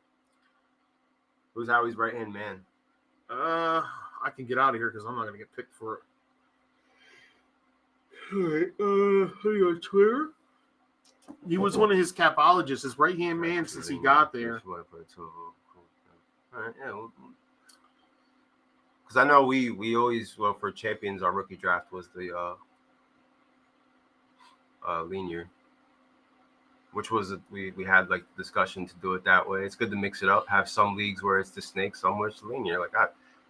Who's Howie's right-hand man? I can get out of here because I'm not going to get picked for it. All right. Hang on, Twitter. He was one of his capologists, his right-hand man since he got there. All right, yeah. Because I know we always, for champions, our rookie draft was the linear, which was we had like discussion to do it that way. It's good to mix it up. Have some leagues where it's the snake, some where it's the linear. Like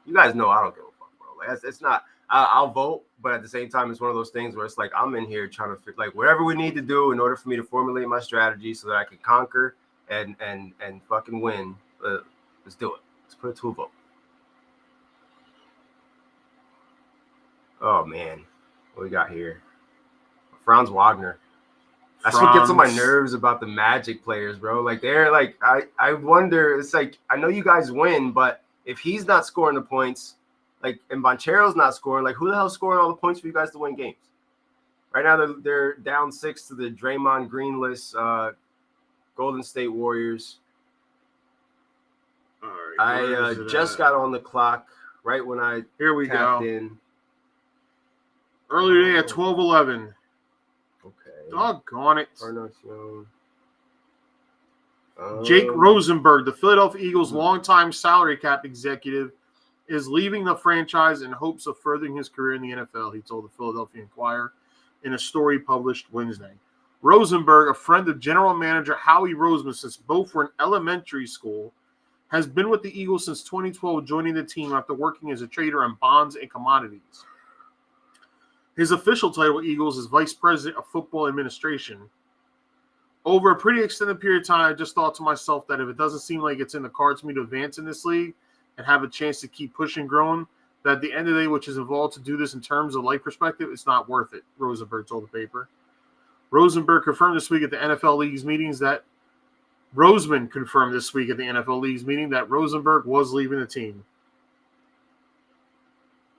you guys know, I don't give a fuck, bro. Like it's not. I'll vote, but at the same time, it's one of those things where it's like I'm in here trying to fit like whatever we need to do in order for me to formulate my strategy so that I can conquer and fucking win. Let's do it. Let's put it to a vote. Oh man, what we got here? Franz Wagner. That's what gets on my nerves about the Magic players, bro. Like they're like I wonder. It's like I know you guys win, but if he's not scoring the points. Like, and Bonchero's not scoring. Like, who the hell's scoring all the points for you guys to win games? Right now, they're down 6 to the Draymond Greenless Golden State Warriors. All right. I just got on the clock right when I Here we tapped go. in. Earlier today at 12:11. Okay. Doggone it. Jake Um, Rosenberg, the Philadelphia Eagles' longtime salary cap executive, is leaving the franchise in hopes of furthering his career in the NFL, he told the Philadelphia Inquirer in a story published Wednesday. Rosenberg, a friend of general manager Howie Roseman since both were in elementary school, has been with the Eagles since 2012, joining the team after working as a trader on bonds and commodities. His official title at Eagles is Vice President of Football Administration. Over a pretty extended period of time, I just thought to myself that if it doesn't seem like it's in the cards for me to advance in this league and have a chance to keep pushing, growing, that at the end of the day, which is involved to do this in terms of life perspective, it's not worth it, Rosenberg told the paper. Rosenberg confirmed this week at the NFL League's meetings that Roseman confirmed this week at the NFL League's meeting that Rosenberg was leaving the team.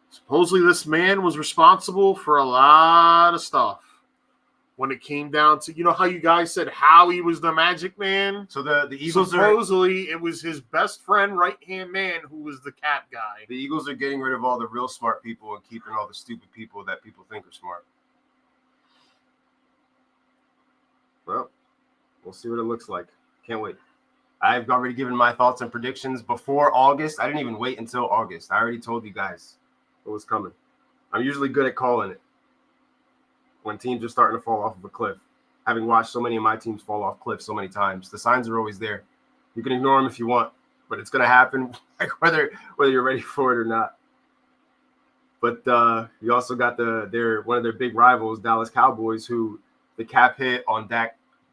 Supposedly, this man was responsible for a lot of stuff. When it came down to, you know how you guys said Howie was the magic man? So the Eagles supposedly it was his best friend, right-hand man, who was the cap guy. The Eagles are getting rid of all the real smart people and keeping all the stupid people that people think are smart. Well, we'll see what it looks like. Can't wait. I've already given my thoughts and predictions before August. I didn't even wait until August. I already told you guys what was coming. I'm usually good at calling it when teams are starting to fall off of a cliff. Having watched so many of my teams fall off cliffs so many times, the signs are always there. You can ignore them if you want, but it's going to happen, like whether you're ready for it or not. But you also got one of their big rivals, Dallas Cowboys, who the cap hit on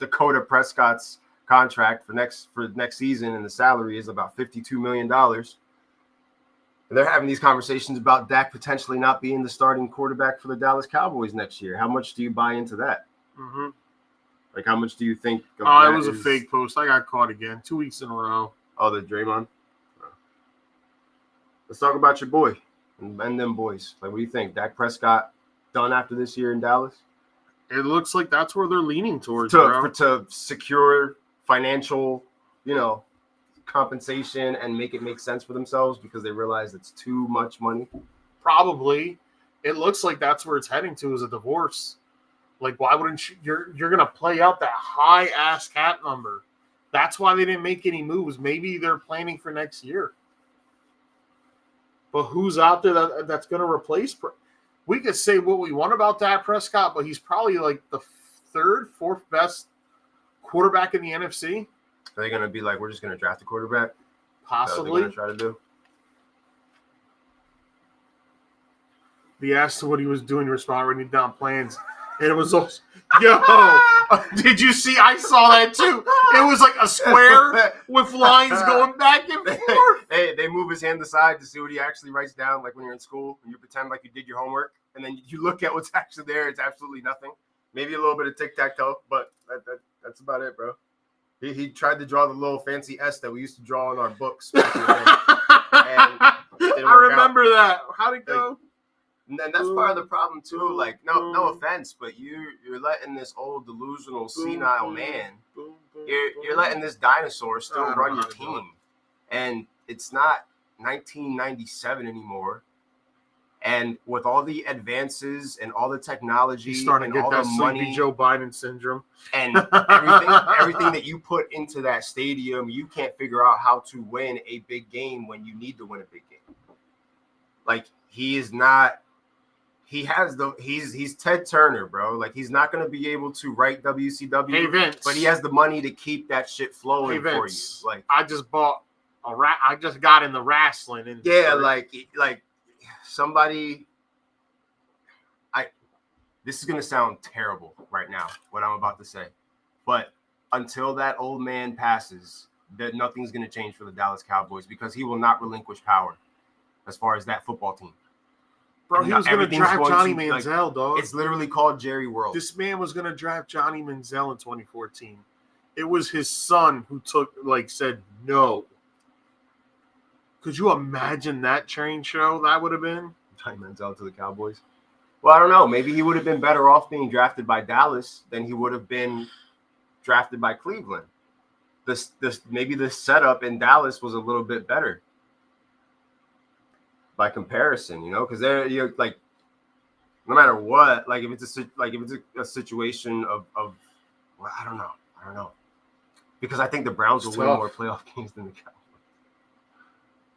Dakota Prescott's contract for next season, and the salary is about $52 million. And they're having these conversations about Dak potentially not being the starting quarterback for the Dallas Cowboys next year. How much do you buy into that? Mm-hmm. Like, how much do you think? It was a fake post. I got caught again 2 weeks in a row. Oh, the Draymond? Let's talk about your boy and them boys. Like, what do you think? Dak Prescott done after this year in Dallas? It looks like that's where they're leaning towards. To secure financial, compensation and make it make sense for themselves because they realize it's too much money. Probably. It looks like that's where it's heading to, is a divorce. Like, why wouldn't you're going to play out that high ass cap number? That's why they didn't make any moves. Maybe they're planning for next year. But who's out there that's going to replace? We could say what we want about Dak Prescott, but he's probably like the third, fourth best quarterback in the NFC. Are they going to be like, we're just going to draft a quarterback? Possibly. That's what they're going to try to do. He asked what he was doing to respond, writing down plans. And it was also, did you see? I saw that too. It was like a square with lines going back and forth. They move his hand aside to see what he actually writes down, like when you're in school and you pretend like you did your homework. And then you look at what's actually there. It's absolutely nothing. Maybe a little bit of tic-tac-toe, but that's about it, bro. He tried to draw the little fancy S that we used to draw in our books. I remember that. How'd it go? And that's part of the problem too. Like, no offense, but you're letting this old delusional senile man, you're letting this dinosaur still run your team, and it's not 1997 anymore. And with all the advances and all the technology, he's starting to get all that the sleepy money, Joe Biden syndrome, and everything that you put into that stadium, you can't figure out how to win a big game when you need to win a big game. Like, he's Ted Turner, bro. Like, he's not going to be able to write WCW. Hey, Vince. But he has the money to keep that shit flowing for you. Like, I just bought I just got in the wrestling industry. Yeah, like somebody. This is going to sound terrible right now, what I'm about to say. But until that old man passes, nothing's going to change for the Dallas Cowboys because he will not relinquish power as far as that football team. Bro, he was going to draft Johnny Manziel, dog. It's literally called Jerry World. This man was going to draft Johnny Manziel in 2014. It was his son who said no. Could you imagine that train show that would have been? Johnny Manziel to the Cowboys. Well, I don't know. Maybe he would have been better off being drafted by Dallas than he would have been drafted by Cleveland. this maybe the setup in Dallas was a little bit better by comparison, because you're like, no matter what, like if it's a situation of well, I don't know, because I think the Browns will win more playoff games than the Cowboys.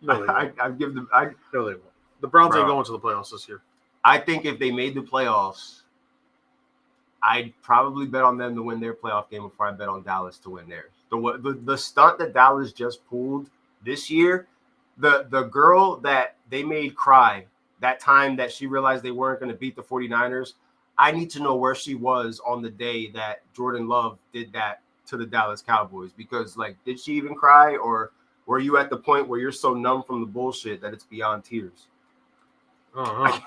No, they won't. I'd give them. No, they won't. The Browns ain't going to the playoffs this year. I think if they made the playoffs, I'd probably bet on them to win their playoff game before I bet on Dallas to win theirs. The stunt that Dallas just pulled this year, the girl that they made cry that time that she realized they weren't going to beat the 49ers, I need to know where she was on the day that Jordan Love did that to the Dallas Cowboys, because, like, did she even cry, or were you at the point where you're so numb from the bullshit that it's beyond tears? Oh,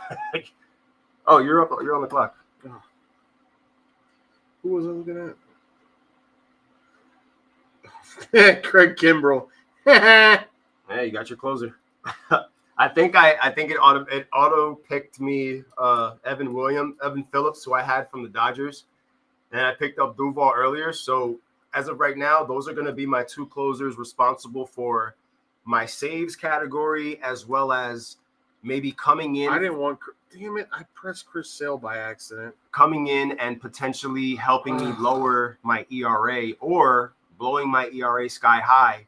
you're up. You're on the clock. Oh. Who was I looking at? Craig Kimbrell. Hey, you got your closer. I think it auto picked me Evan Phillips, who I had from the Dodgers, and I picked up Duval earlier. So as of right now, those are going to be my two closers responsible for my saves category, as well as maybe coming in. I didn't want. Damn it! I pressed Chris Sale by accident. Coming in and potentially helping me lower my ERA or blowing my ERA sky high,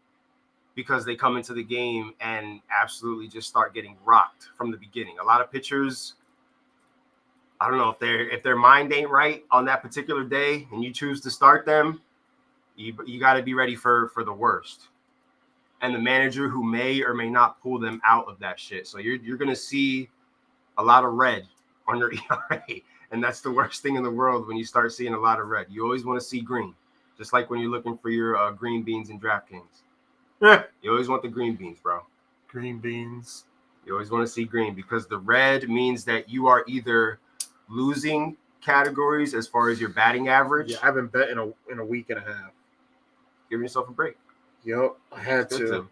because they come into the game and absolutely just start getting rocked from the beginning. A lot of pitchers, I don't know if their mind ain't right on that particular day and you choose to start them, you got to be ready for the worst. And the manager who may or may not pull them out of that shit. So you're going to see a lot of red on your ERA. And that's the worst thing in the world when you start seeing a lot of red. You always want to see green, just like when you're looking for your green beans in DraftKings. You always want the green beans, bro. Green beans. You always want to see green, because the red means that you are either losing categories as far as your batting average. Yeah, I haven't bet in a week and a half. Give yourself a break. Yep, I had to.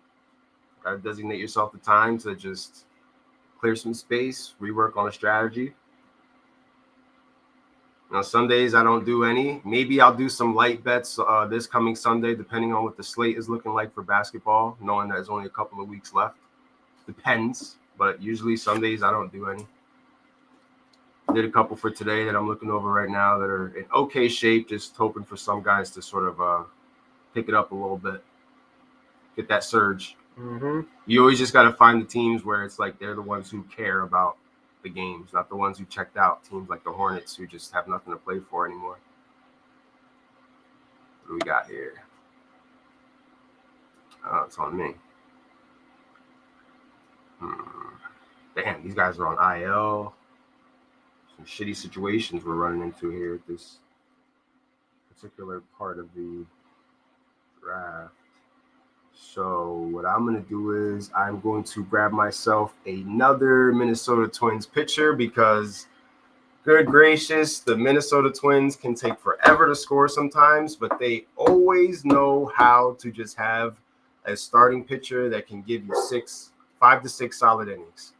Gotta designate yourself the time to just clear some space, rework on a strategy. Sundays I don't do any. Maybe I'll do some light bets this coming Sunday, depending on what the slate is looking like for basketball, knowing there's only a couple of weeks left. Depends, but usually Sundays I don't do any. Did a couple for today that I'm looking over right now that are in okay shape, just hoping for some guys to sort of pick it up a little bit, get that surge. Mm-hmm. You always just got to find the teams where it's like they're the ones who care about the games, not the ones who checked out. Teams like the Hornets who just have nothing to play for anymore. What do we got here? Oh, it's on me. Damn, these guys are on IL. Some shitty situations we're running into here at this particular part of the draft. So what I'm going to do is I'm going to grab myself another Minnesota Twins pitcher, because good gracious, the Minnesota Twins can take forever to score sometimes, but they always know how to just have a starting pitcher that can give you 5 to 6 solid innings.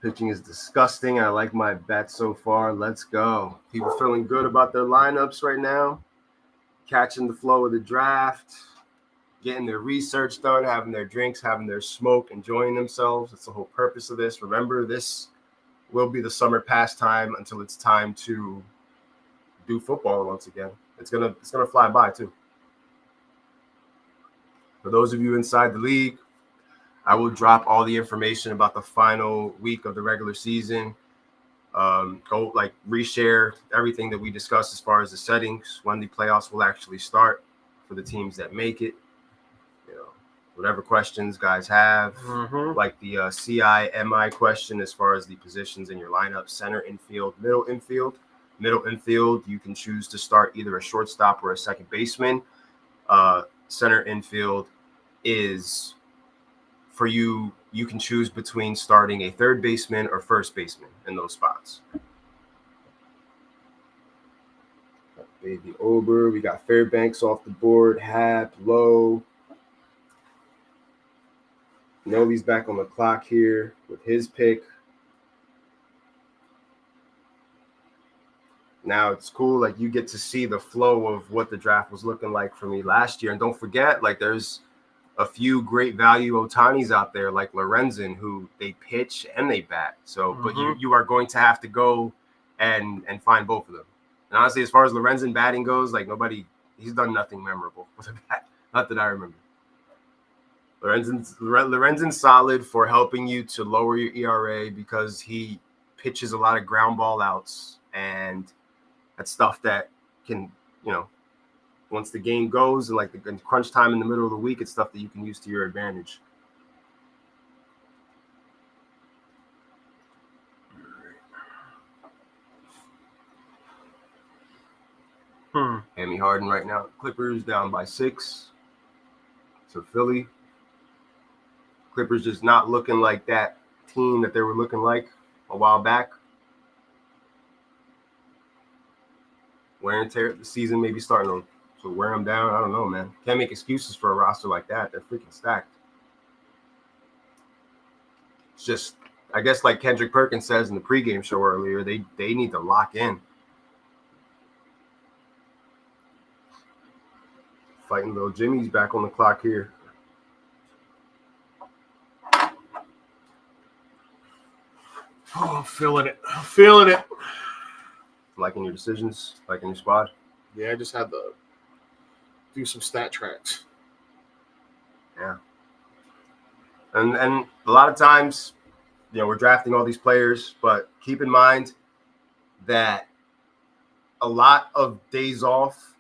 Pitching is disgusting. I like my bet so far. Let's go. People feeling good about their lineups right now. Catching the flow of the draft, getting their research done, having their drinks, having their smoke, enjoying themselves. That's the whole purpose of this. Remember, this will be the summer pastime until it's time to do football once again. It's gonna fly by too. For those of you inside the league, I will drop all the information about the final week of the regular season. Go reshare everything that we discussed as far as the settings, when the playoffs will actually start for the teams that make it. Whatever questions guys have, like the CIMI question as far as the positions in your lineup: center infield, middle infield. Middle infield, you can choose to start either a shortstop or a second baseman. Center infield is for you. You can choose between starting a third baseman or first baseman in those spots. Baby Ober, we got Fairbanks off the board, Hap, Lowe. Novi's back on the clock here with his pick. now it's cool. Like you get to see the flow of what the draft was looking like for me last year. And don't forget, like there's a few great value Otanis out there, like Lorenzen, who they pitch and they bat. So, but you are going to have to go and find both of them. And honestly, as far as Lorenzen batting goes, like he's done nothing memorable with a bat. Not that I remember. Lorenzen's solid for helping you to lower your ERA because he pitches a lot of ground ball outs, and that's stuff that can, once the game goes and like the crunch time in the middle of the week, it's stuff that you can use to your advantage. Amy Harden right now. Clippers down by 6 to Philly. Clippers just not looking like that team that they were looking like a while back. Wear and tear. The season may be starting to wear them down. I don't know, man. Can't make excuses for a roster like that. They're freaking stacked. It's just, I guess, like Kendrick Perkins says in the pregame show earlier, they need to lock in. Fighting little Jimmy's back on the clock here. Oh, I'm feeling it. Liking your decisions, liking your squad. Yeah, I just had to do some stat tracks. Yeah. And a lot of times, we're drafting all these players, but keep in mind that a lot of days off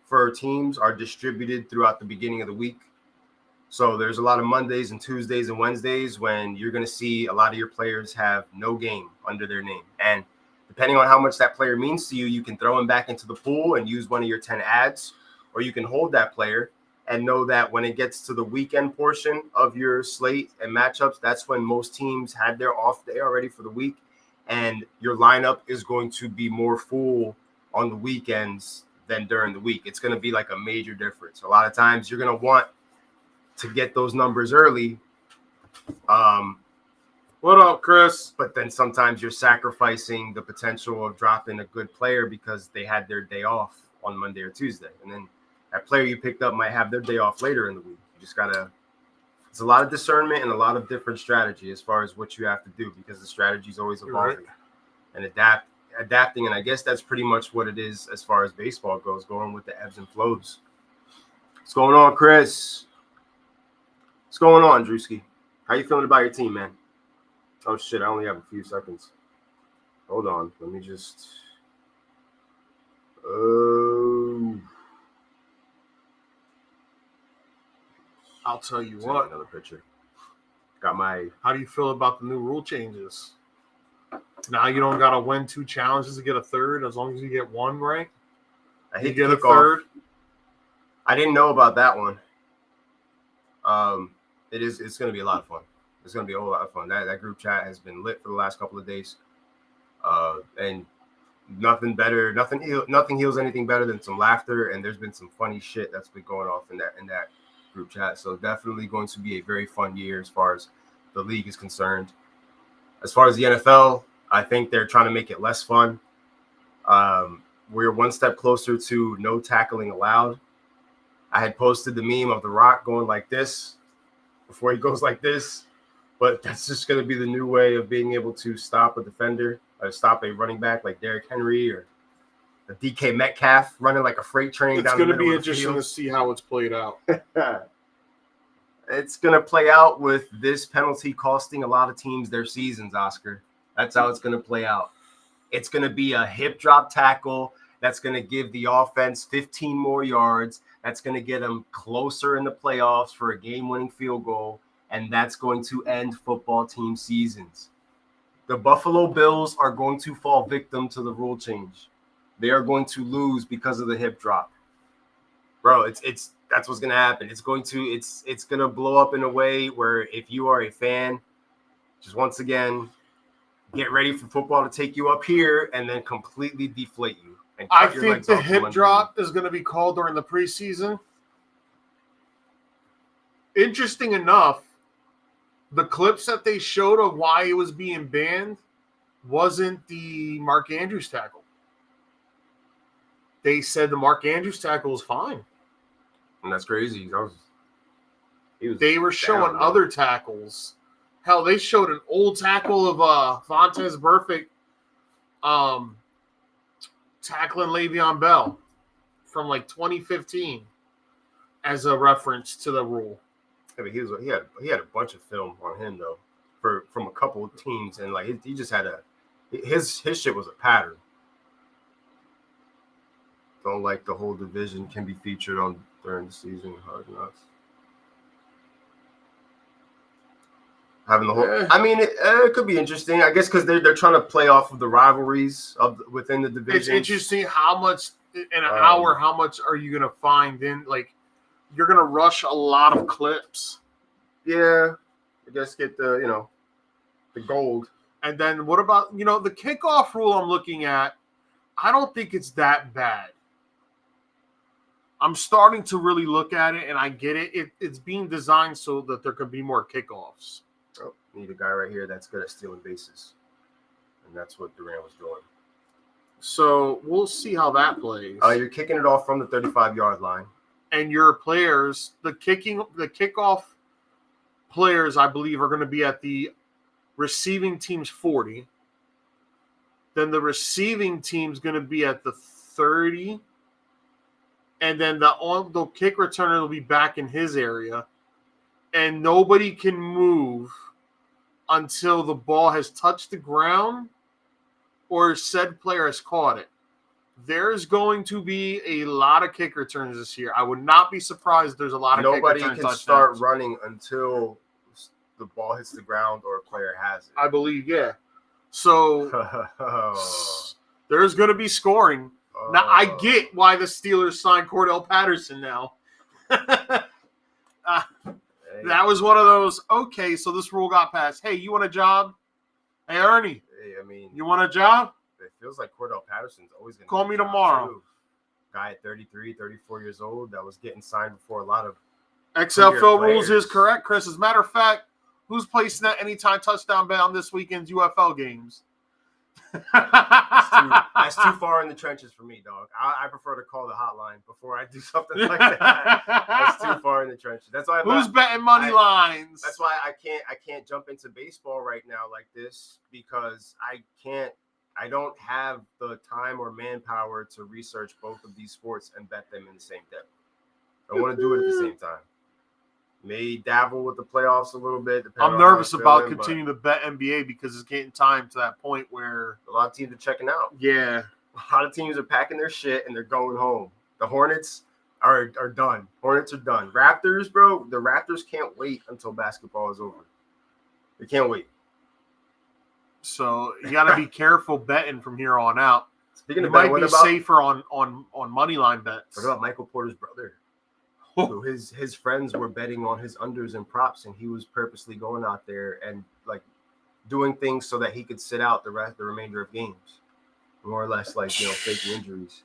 for teams are distributed throughout the beginning of the week. So there's a lot of Mondays and Tuesdays and Wednesdays when you're going to see a lot of your players have no game under their name. And depending on how much that player means to you, you can throw him back into the pool and use one of your 10 ads, or you can hold that player and know that when it gets to the weekend portion of your slate and matchups, that's when most teams had their off day already for the week. And your lineup is going to be more full on the weekends than during the week. It's going to be like a major difference. A lot of times you're going to want to get those numbers early. What up, Chris? But then sometimes you're sacrificing the potential of dropping a good player because they had their day off on Monday or Tuesday. And then that player you picked up might have their day off later in the week. You just it's a lot of discernment and a lot of different strategy as far as what you have to do, because the strategy is always evolving and adapting. And I guess that's pretty much what it is as far as baseball goes, going with the ebbs and flows. What's going on, Chris? What's going on, Drewski? How you feeling about your team, man? Oh, shit, I only have a few seconds. Hold on. Let me just... I'll tell you what. Another picture. Got my... How do you feel about the new rule changes? Now you don't got to win 2 challenges to get a third, as long as you get 1 right. I hate you get a kickoff. third. I didn't know about that one. It's going to be a lot of fun. It's going to be a whole lot of fun. That group chat has been lit for the last couple of days. And nothing heals anything better than some laughter. And there's been some funny shit that's been going off in that group chat. So definitely going to be a very fun year as far as the league is concerned. As far as the NFL, I think they're trying to make it less fun. We're one step closer to no tackling allowed. I had posted the meme of The Rock going like this before he goes like this, but that's just going to be the new way of being able to stop a defender or stop a running back like Derrick Henry or the DK Metcalf running like a freight train. It's going to be interesting to see how it's played out. It's going to play out with this penalty costing a lot of teams their seasons, Oscar. That's how it's going to play out. It's going to be a hip drop tackle that's going to give the offense 15 more yards. That's going to get them closer in the playoffs for a game-winning field goal, and that's going to end football team seasons. The Buffalo Bills are going to fall victim to the rule change. They are going to lose because of the hip drop. Bro, it's that's what's going to happen. It's going to blow up in a way where if you are a fan, just once again, get ready for football to take you up here and then completely deflate you. I think the hip drop is going to be called during the preseason. Interesting enough, the clips that they showed of why it was being banned wasn't the Mark Andrews tackle. They said the Mark Andrews tackle was fine. And that's crazy. They were showing down, other tackles. Hell, they showed an old tackle of Vontaze Burfict tackling Le'Veon Bell from like 2015 as a reference to the rule. I mean, he had a bunch of film on him though, from a couple of teams, and like he just had his shit was a pattern. Don't like the whole division can be featured on during the season. Hard Knocks. Having the whole, I mean, it could be interesting, I guess, because they're trying to play off of the rivalries within the division. It's interesting how much in an hour, how much are you gonna find in like you're gonna rush a lot of clips. Yeah, I guess get the gold. And then what about the kickoff rule I'm looking at? I don't think it's that bad. I'm starting to really look at it, and I get it. It's being designed so that there could be more kickoffs. Oh, need a guy right here that's good at stealing bases. And that's what Durant was doing. So we'll see how that plays. You're kicking it off from the 35-yard line. And your players, the kickoff players, I believe, are going to be at the receiving team's 40. Then the receiving team's going to be at the 30. And then the kick returner will be back in his area. And nobody can move until the ball has touched the ground or said player has caught it. There's going to be a lot of kick returns this year. I would not be surprised if there's a lot of kick returns. Nobody can start running until the ball hits the ground or a player has it. I believe, yeah. So there's going to be scoring. Now, I get why the Steelers signed Cordell Patterson now. That was one of those, okay, so this rule got passed. Hey, you want a job? Hey, Ernie. Hey, I mean, you want a job? It feels like Cordell Patterson's always going to call me tomorrow. Too. Guy at 33, 34 years old that was getting signed before a lot of XFL rules is correct, Chris. As a matter of fact, who's placing that anytime touchdown bet on this weekend's UFL games? That's too far in the trenches for me, dog. I prefer to call the hotline before I do something like that. That's too far in the trenches. That's why who's betting money lines? That's why I can't jump into baseball right now like this because I don't have the time or manpower to research both of these sports and bet them in the same depth. I want to do it at the same time. May dabble with the playoffs a little bit. I'm nervous about continuing to bet NBA because it's getting time to that point where a lot of teams are checking out. Yeah. A lot of teams are packing their shit and they're going home. The Hornets are done. Hornets are done. Raptors, bro, the Raptors can't wait until basketball is over. They can't wait. So you got to be careful betting from here on out. Speaking of betting, might be safer on money line bets. What about Michael Porter's brother? So his friends were betting on his unders and props, and he was purposely going out there and like doing things so that he could sit out the remainder of games, more or less like faking injuries.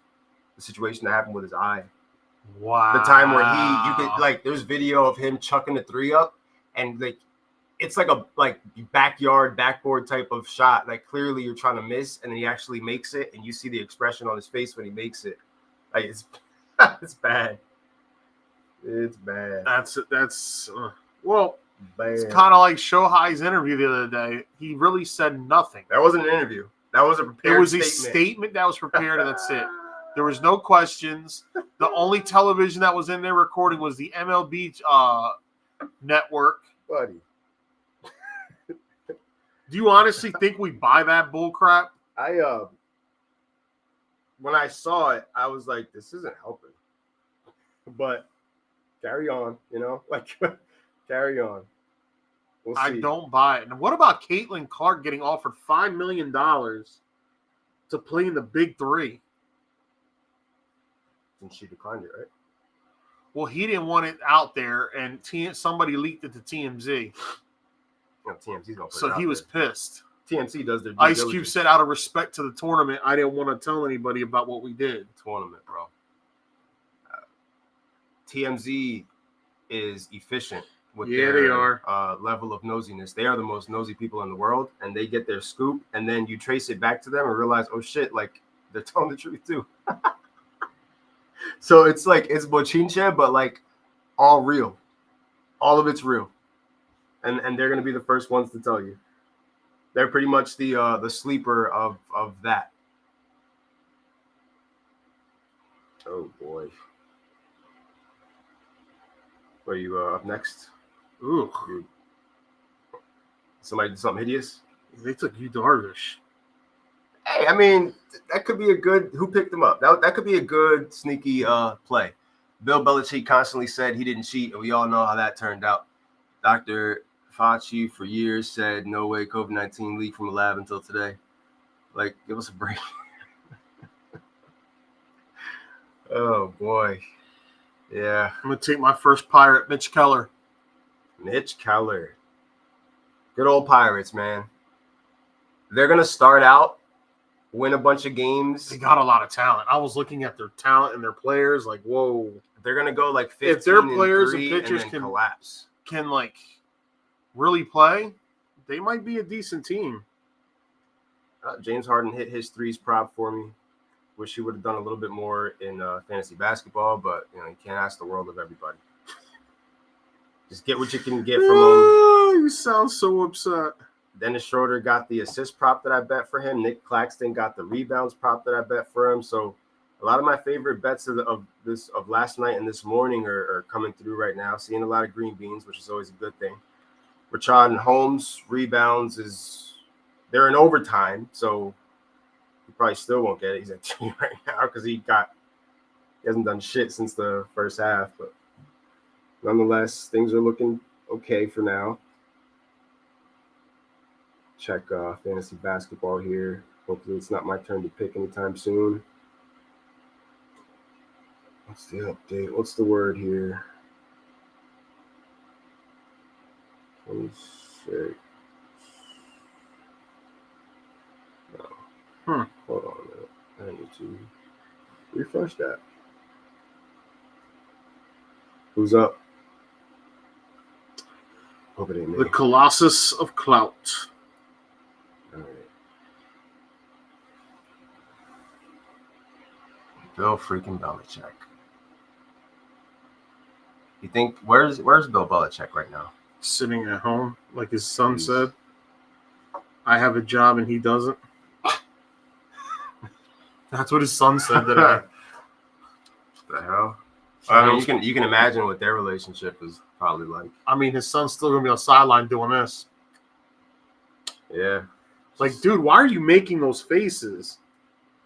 The situation that happened with his eye. Wow. The time where you could like there's video of him chucking the three up, and like it's like a backyard backboard type of shot. Like clearly you're trying to miss, and then he actually makes it, and you see the expression on his face when he makes it. Like it's bad. It's bad. That's well, bad. It's kind of like Shohei's interview the other day. He really said nothing. That wasn't an interview. That was a prepared It was statement. a statement that was prepared, and that's it. There was no questions. The only television that was in there recording was the MLB network. Buddy. Do you honestly think we buy that bull crap? When I saw it, I was like, this isn't helping. But carry on, carry on. We'll see. I don't buy it. And what about Caitlin Clark getting offered $5 million to play in the Big Three? And she declined it, right? Well, he didn't want it out there, and somebody leaked it to TMZ. TMZ's gonna put so it out he was there. Pissed. TMZ does their due Ice Cube diligence. said, out of respect to the tournament, I didn't want to tell anybody about what we did. Tournament, bro. TMZ is efficient with their level of nosiness. They are the most nosy people in the world, and they get their scoop, and then you trace it back to them and realize, oh shit, like they're telling the truth too. So it's like it's bochinche, but like all real. All of it's real. And they're gonna be the first ones to tell you. They're pretty much the sleeper of that. Oh boy. Are you up next? Ooh, Somebody did something hideous? they took you Darvish. Hey, I mean, that could be a good. Who picked him up? That could be a good sneaky play. Bill Belichick constantly said he didn't cheat, and we all know how that turned out. Dr. Fauci for years said no way COVID-19 leaked from a lab until today. Like, give us a break. Oh boy, yeah. I'm gonna take my first Pirate, Mitch Keller. Mitch Keller, good old Pirates, man. They're gonna start out, win a bunch of games. They got a lot of talent. I was looking at their talent and their players, like, whoa. They're gonna go like 15 If their players and 3 pitchers then can collapse. Can like really play, they might be a decent team. James Harden hit his threes prop for me. Wish he would have done a little bit more in fantasy basketball, but you can't ask the world of everybody. Just get what you can get from him. You sound so upset. Dennis Schroeder got the assist prop that I bet for him. Nick Claxton got the rebounds prop that I bet for him. So a lot of my favorite bets of last night and this morning are coming through right now. Seeing a lot of green beans, which is always a good thing. Rashad and Holmes rebounds they're in overtime, so he probably still won't get it. He's at 2 right now because he hasn't done shit since the first half. But nonetheless, things are looking okay for now. Check fantasy basketball here. Hopefully it's not my turn to pick anytime soon. What's the update? What's the word here? 26. No. Hold on a minute. I need to refresh that. Who's up? Hope it ain't me. The Colossus of Clout. All right. Bill freaking Belichick. You think where's Bill Belichick right now? Sitting at home, like his son said. I have a job and he doesn't. That's what his son said today. What the hell? I mean, you can imagine what their relationship is probably like. I mean, his son's still gonna be on the sideline doing this. Yeah. Like, dude, why are you making those faces?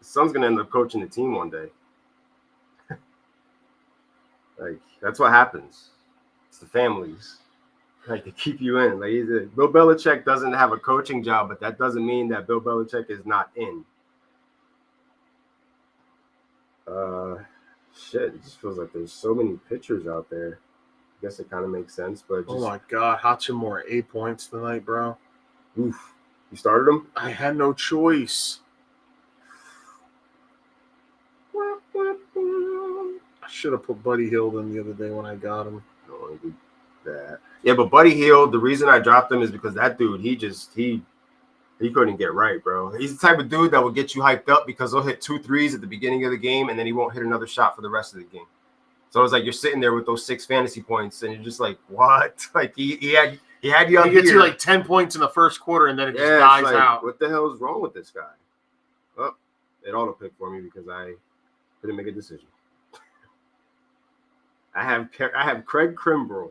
His son's gonna end up coaching the team one day. Like, that's what happens. It's the families. Like, they keep you in. Like, Bill Belichick doesn't have a coaching job, but that doesn't mean that Bill Belichick is not in. Shit, it just feels like there's so many pitchers out there. I guess it kind of makes sense, but just... Oh my God, Hachimura 8 points tonight, bro. Oof. You started him? I had no choice. I should have put Buddy Hield in the other day when I got him. I don't want to do that. Yeah, but Buddy Hield, the reason I dropped him is because that dude, he couldn't get right, bro. He's the type of dude that will get you hyped up because he'll hit 2 threes at the beginning of the game and then he won't hit another shot for the rest of the game. So it's like you're sitting there with those 6 fantasy points and you're just like, what? Like he had you up He gets here. you like 10 points in the first quarter and then it just dies like, out. What the hell is wrong with this guy? Oh, it auto-picked for me because I couldn't make a decision. I have Craig Kimbrell.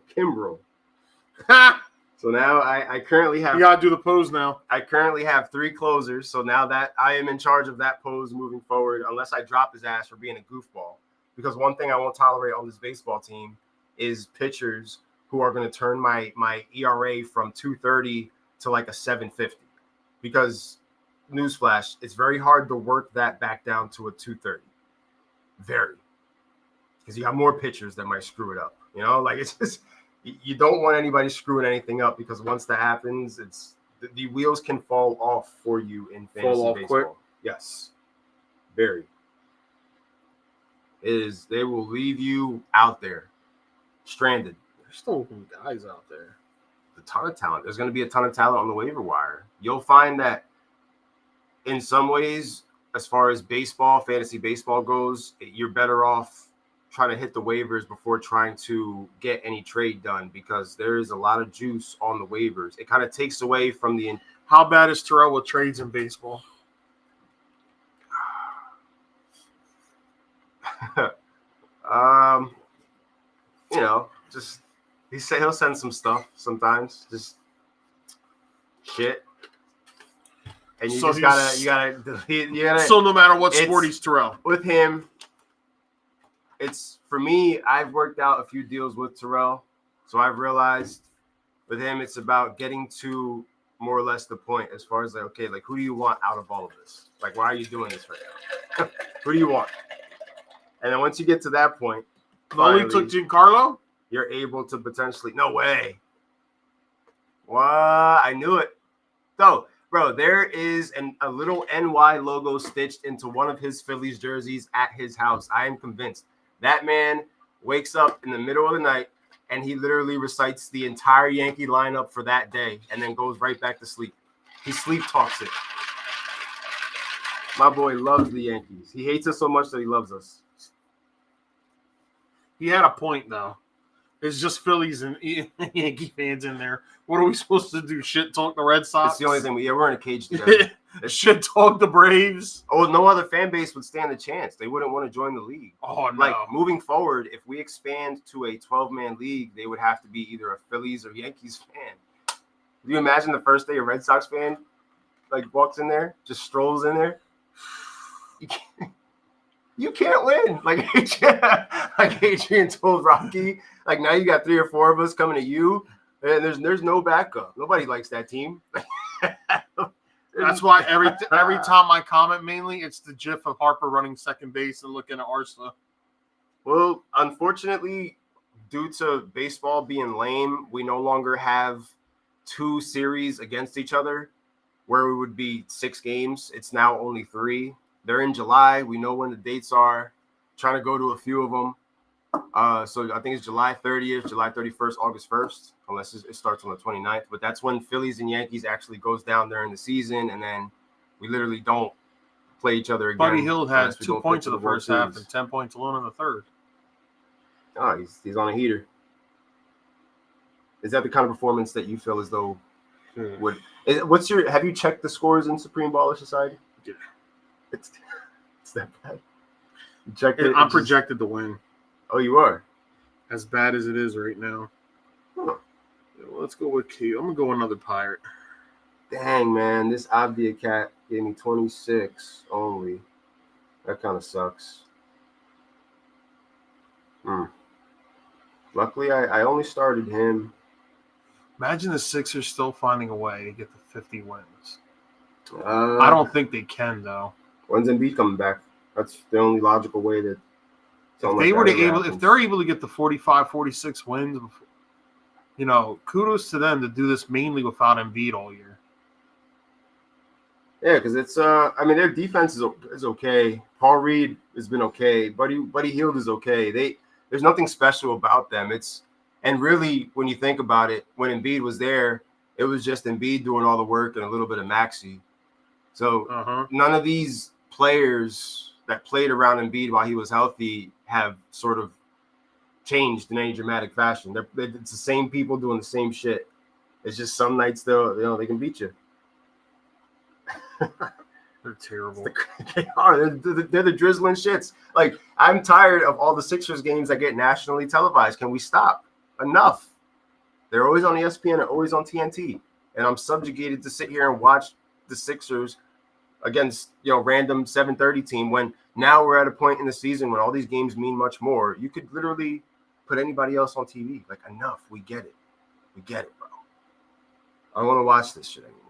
So now I currently have... You got to do the pose now. I currently have 3 closers. So now that I am in charge of that pose moving forward, unless I drop his ass for being a goofball. Because one thing I won't tolerate on this baseball team is pitchers who are going to turn my ERA from 230 to like a 750. Because, newsflash, it's very hard to work that back down to a 230. Very. Because you got more pitchers that might screw it up. You know, like it's just... You don't want anybody screwing anything up because once that happens, it's the wheels can fall off for you in fantasy baseball. Quick. Yes, very. They will leave you out there, stranded. There's still guys out there. A ton of talent. There's going to be a ton of talent on the waiver wire. You'll find that in some ways, as far as baseball, fantasy baseball goes, you're better off try to hit the waivers before trying to get any trade done because there is a lot of juice on the waivers. It kind of takes away from the. How bad is Terrell with trades in baseball? Just he'll send some stuff sometimes, just shit. And you gotta. So no matter what sport he's Terrell. With him, it's for me. I've worked out a few deals with Terrell, so I've realized with him, it's about getting to more or less the point as far as like, okay, like who do you want out of all of this? Like, why are you doing this right now? Who do you want? And then once you get to that point, finally, took Giancarlo. You're able to potentially. No way. What? I knew it. So. Bro, there is a little NY logo stitched into one of his Phillies jerseys at his house. I am convinced. That man wakes up in the middle of the night and he literally recites the entire Yankee lineup for that day and then goes right back to sleep. He sleep talks it. My boy loves the Yankees. He hates us so much that he loves us. He had a point, though. It's just Phillies and Yankee fans in there. What are we supposed to do? Shit talk the Red Sox? It's the only thing. We're in a cage together. Shit talk the Braves? Oh, no other fan base would stand a chance. They wouldn't want to join the league. Oh, no. Like, moving forward, if we expand to a 12-man league, they would have to be either a Phillies or Yankees fan. Do you imagine the first day a Red Sox fan, like, walks in there, just strolls in there? You can't win. Like Adrian told Rocky, like now you got 3 or 4 of us coming to you, and there's no backup. Nobody likes that team. That's why every time I comment, mainly it's the gif of Harper running second base and looking at Arsa. Well, unfortunately, due to baseball being lame, we no longer have 2 series against each other where it would be 6 games. It's now only 3. They're in July. We know when the dates are. Trying to go to a few of them. So I think it's July 30th, July 31st, August 1st, unless it starts on the 29th. But that's when Phillies and Yankees actually goes down during the season, and then we literally don't play each other again. Buddy Hield had 2 points in the first half and 10 points alone in the third. Oh, he's on a heater. Is that the kind of performance that you feel as though would? Have you checked the scores in Supreme Baller Society? Yeah. It's that bad. I'm projected to win. Oh, you are? As bad as it is right now. Huh. Yeah, well, let's go with Q. I'm going to go another Pirate. Dang, man. This Avdia cat gave me 26 only. That kind of sucks. Luckily, I only started him. Imagine the Sixers still finding a way to get to 50 wins. I don't think they can, though. When's Embiid coming back? That's the only logical way that. If they're able to get the 45, 46 wins, kudos to them to do this mainly without Embiid all year. Yeah, because it's their defense is okay. Paul Reed has been okay. Buddy Hield is okay. There's nothing special about them. And really, when you think about it, when Embiid was there, it was just Embiid doing all the work and a little bit of Maxey. So none of these players that played around Embiid while he was healthy have sort of changed in any dramatic fashion. It's the same people doing the same shit. It's just some nights they can beat you. They're terrible. They are. They're the drizzling shits. Like, I'm tired of all the Sixers games that get nationally televised. Can we stop? Enough. They're always on ESPN. They're always on TNT. And I'm subjugated to sit here and watch the Sixers against random 7:30 team when now we're at a point in the season when all these games mean much more. You could literally put anybody else on TV. Like, enough. We get it, bro. I don't want to watch this shit anymore.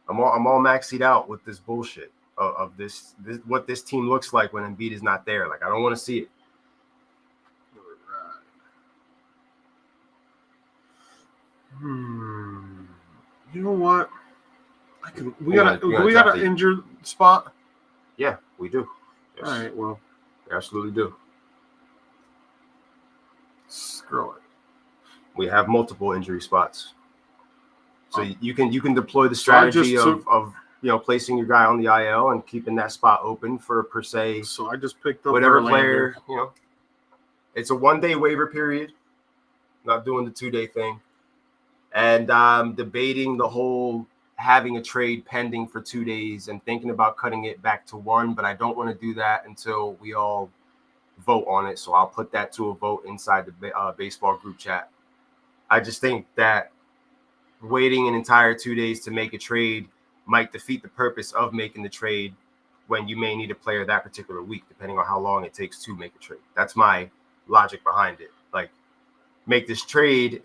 I'm all maxied out with this bullshit of this what this team looks like when Embiid is not there. Like, I don't want to see it. You know what? We got an injured spot. Yeah, we do. Yes. All right, well, we absolutely do. Screw it. We have multiple injury spots, so you can deploy the strategy of placing your guy on the IL and keeping that spot open for per se So I just picked up whatever Verlander. player. It's a 1-day waiver period. Not doing the 2-day thing, and debating the whole having a trade pending for 2 days and thinking about cutting it back to 1, but I don't want to do that until we all vote on it. So I'll put that to a vote inside the baseball group chat. I just think that waiting an entire 2 days to make a trade might defeat the purpose of making the trade when you may need a player that particular week, depending on how long it takes to make a trade. That's my logic behind it. Like, make this trade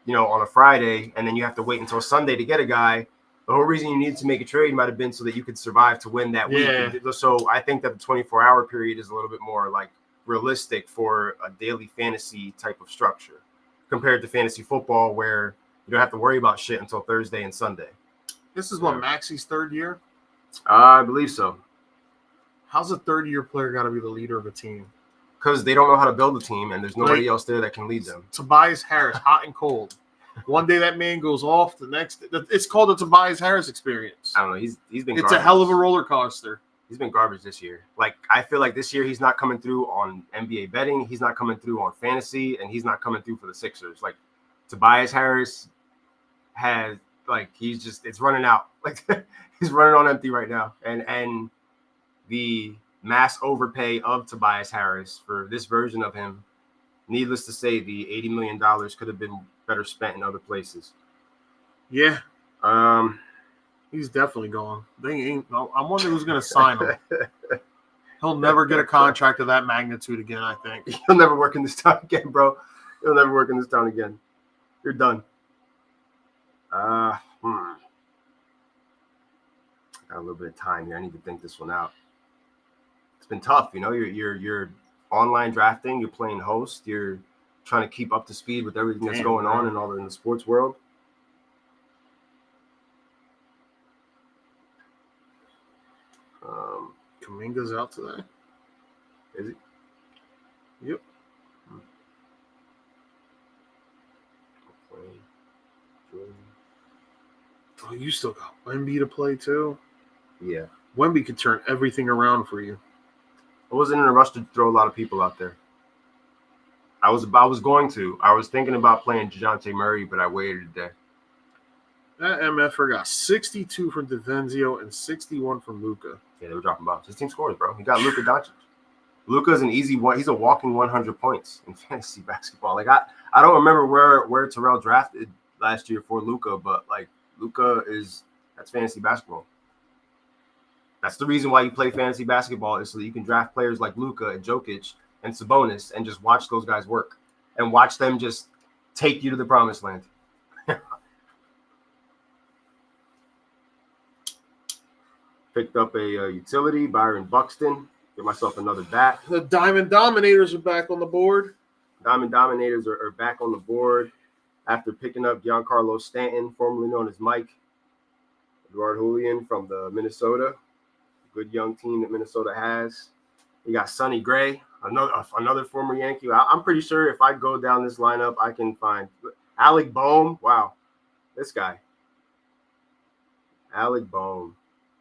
on a Friday, and then you have to wait until Sunday to get a guy. The whole reason you needed to make a trade might have been so that you could survive to win that week. So I think that the 24-hour period is a little bit more like realistic for a daily fantasy type of structure compared to fantasy football, where you don't have to worry about shit until Thursday and Sunday. This is what, Maxey's third year? I believe so. How's a third-year player got to be the leader of a team? Because they don't know how to build a team, and there's nobody else there that can lead them. Tobias Harris, hot and cold. One day that man goes off, the next it's called the Tobias Harris experience. I don't know. He's been. It's garbage. A hell of a roller coaster. He's been garbage this year. Like, I feel like this year he's not coming through on NBA betting. He's not coming through on fantasy, and he's not coming through for the Sixers. Like, Tobias Harris has it's running out. Like, he's running on empty right now, and the mass overpay of Tobias Harris for this version of him. Needless to say, the $80 million could have been better spent in other places. Yeah. He's definitely gone. I wonder who's going to sign him. He'll never get a contract of that magnitude again, I think. He'll never work in this town again, bro. He'll never work in this town again. You're done. Got a little bit of time here. I need to think this one out. It's been tough, You're online drafting, you're playing host, you're trying to keep up to speed with everything that's going on and all in the sports world. Kuminga's out today. Is he? Yep. Oh, you still got Wemby to play too? Yeah. Wemby could turn everything around for you. I wasn't in a rush to throw a lot of people out there. I was going to. I was thinking about playing DeJounte Murray, but I waited a day. That MFer got 62 from DiVincenzo and 61 from Luka. Yeah, they were dropping bombs. His team scores, bro. He got Luka Doncic. Luka's an easy one. He's a walking 100 points in fantasy basketball. Like, I don't remember where Terrell drafted last year for Luka, but like, Luka that's fantasy basketball. That's the reason why you play fantasy basketball, is so that you can draft players like Luka and Jokic and Sabonis and just watch those guys work and watch them just take you to the promised land. Picked up a utility, Byron Buxton. Get myself another bat. The Diamond Dominators are back on the board. Diamond Dominators are back on the board after picking up Giancarlo Stanton, formerly known as Mike. Eduard Julian from the Minnesota. Good young team that Minnesota has. You got Sonny Gray, another former Yankee. I'm pretty sure if I go down this lineup, I can find Alec Boehm. Wow, this guy. Alec Boehm.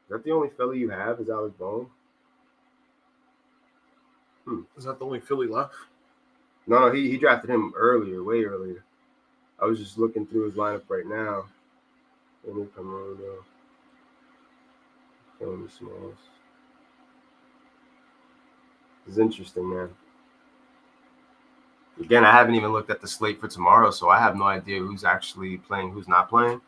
Is that the only Philly you have? Is Alec Boehm? Is that the only Philly left? No, he drafted him earlier, way earlier. I was just looking through his lineup right now. Let me come on though. Philly Smalls. It's interesting, man. Again, I haven't even looked at the slate for tomorrow, so I have no idea who's actually playing, who's not playing.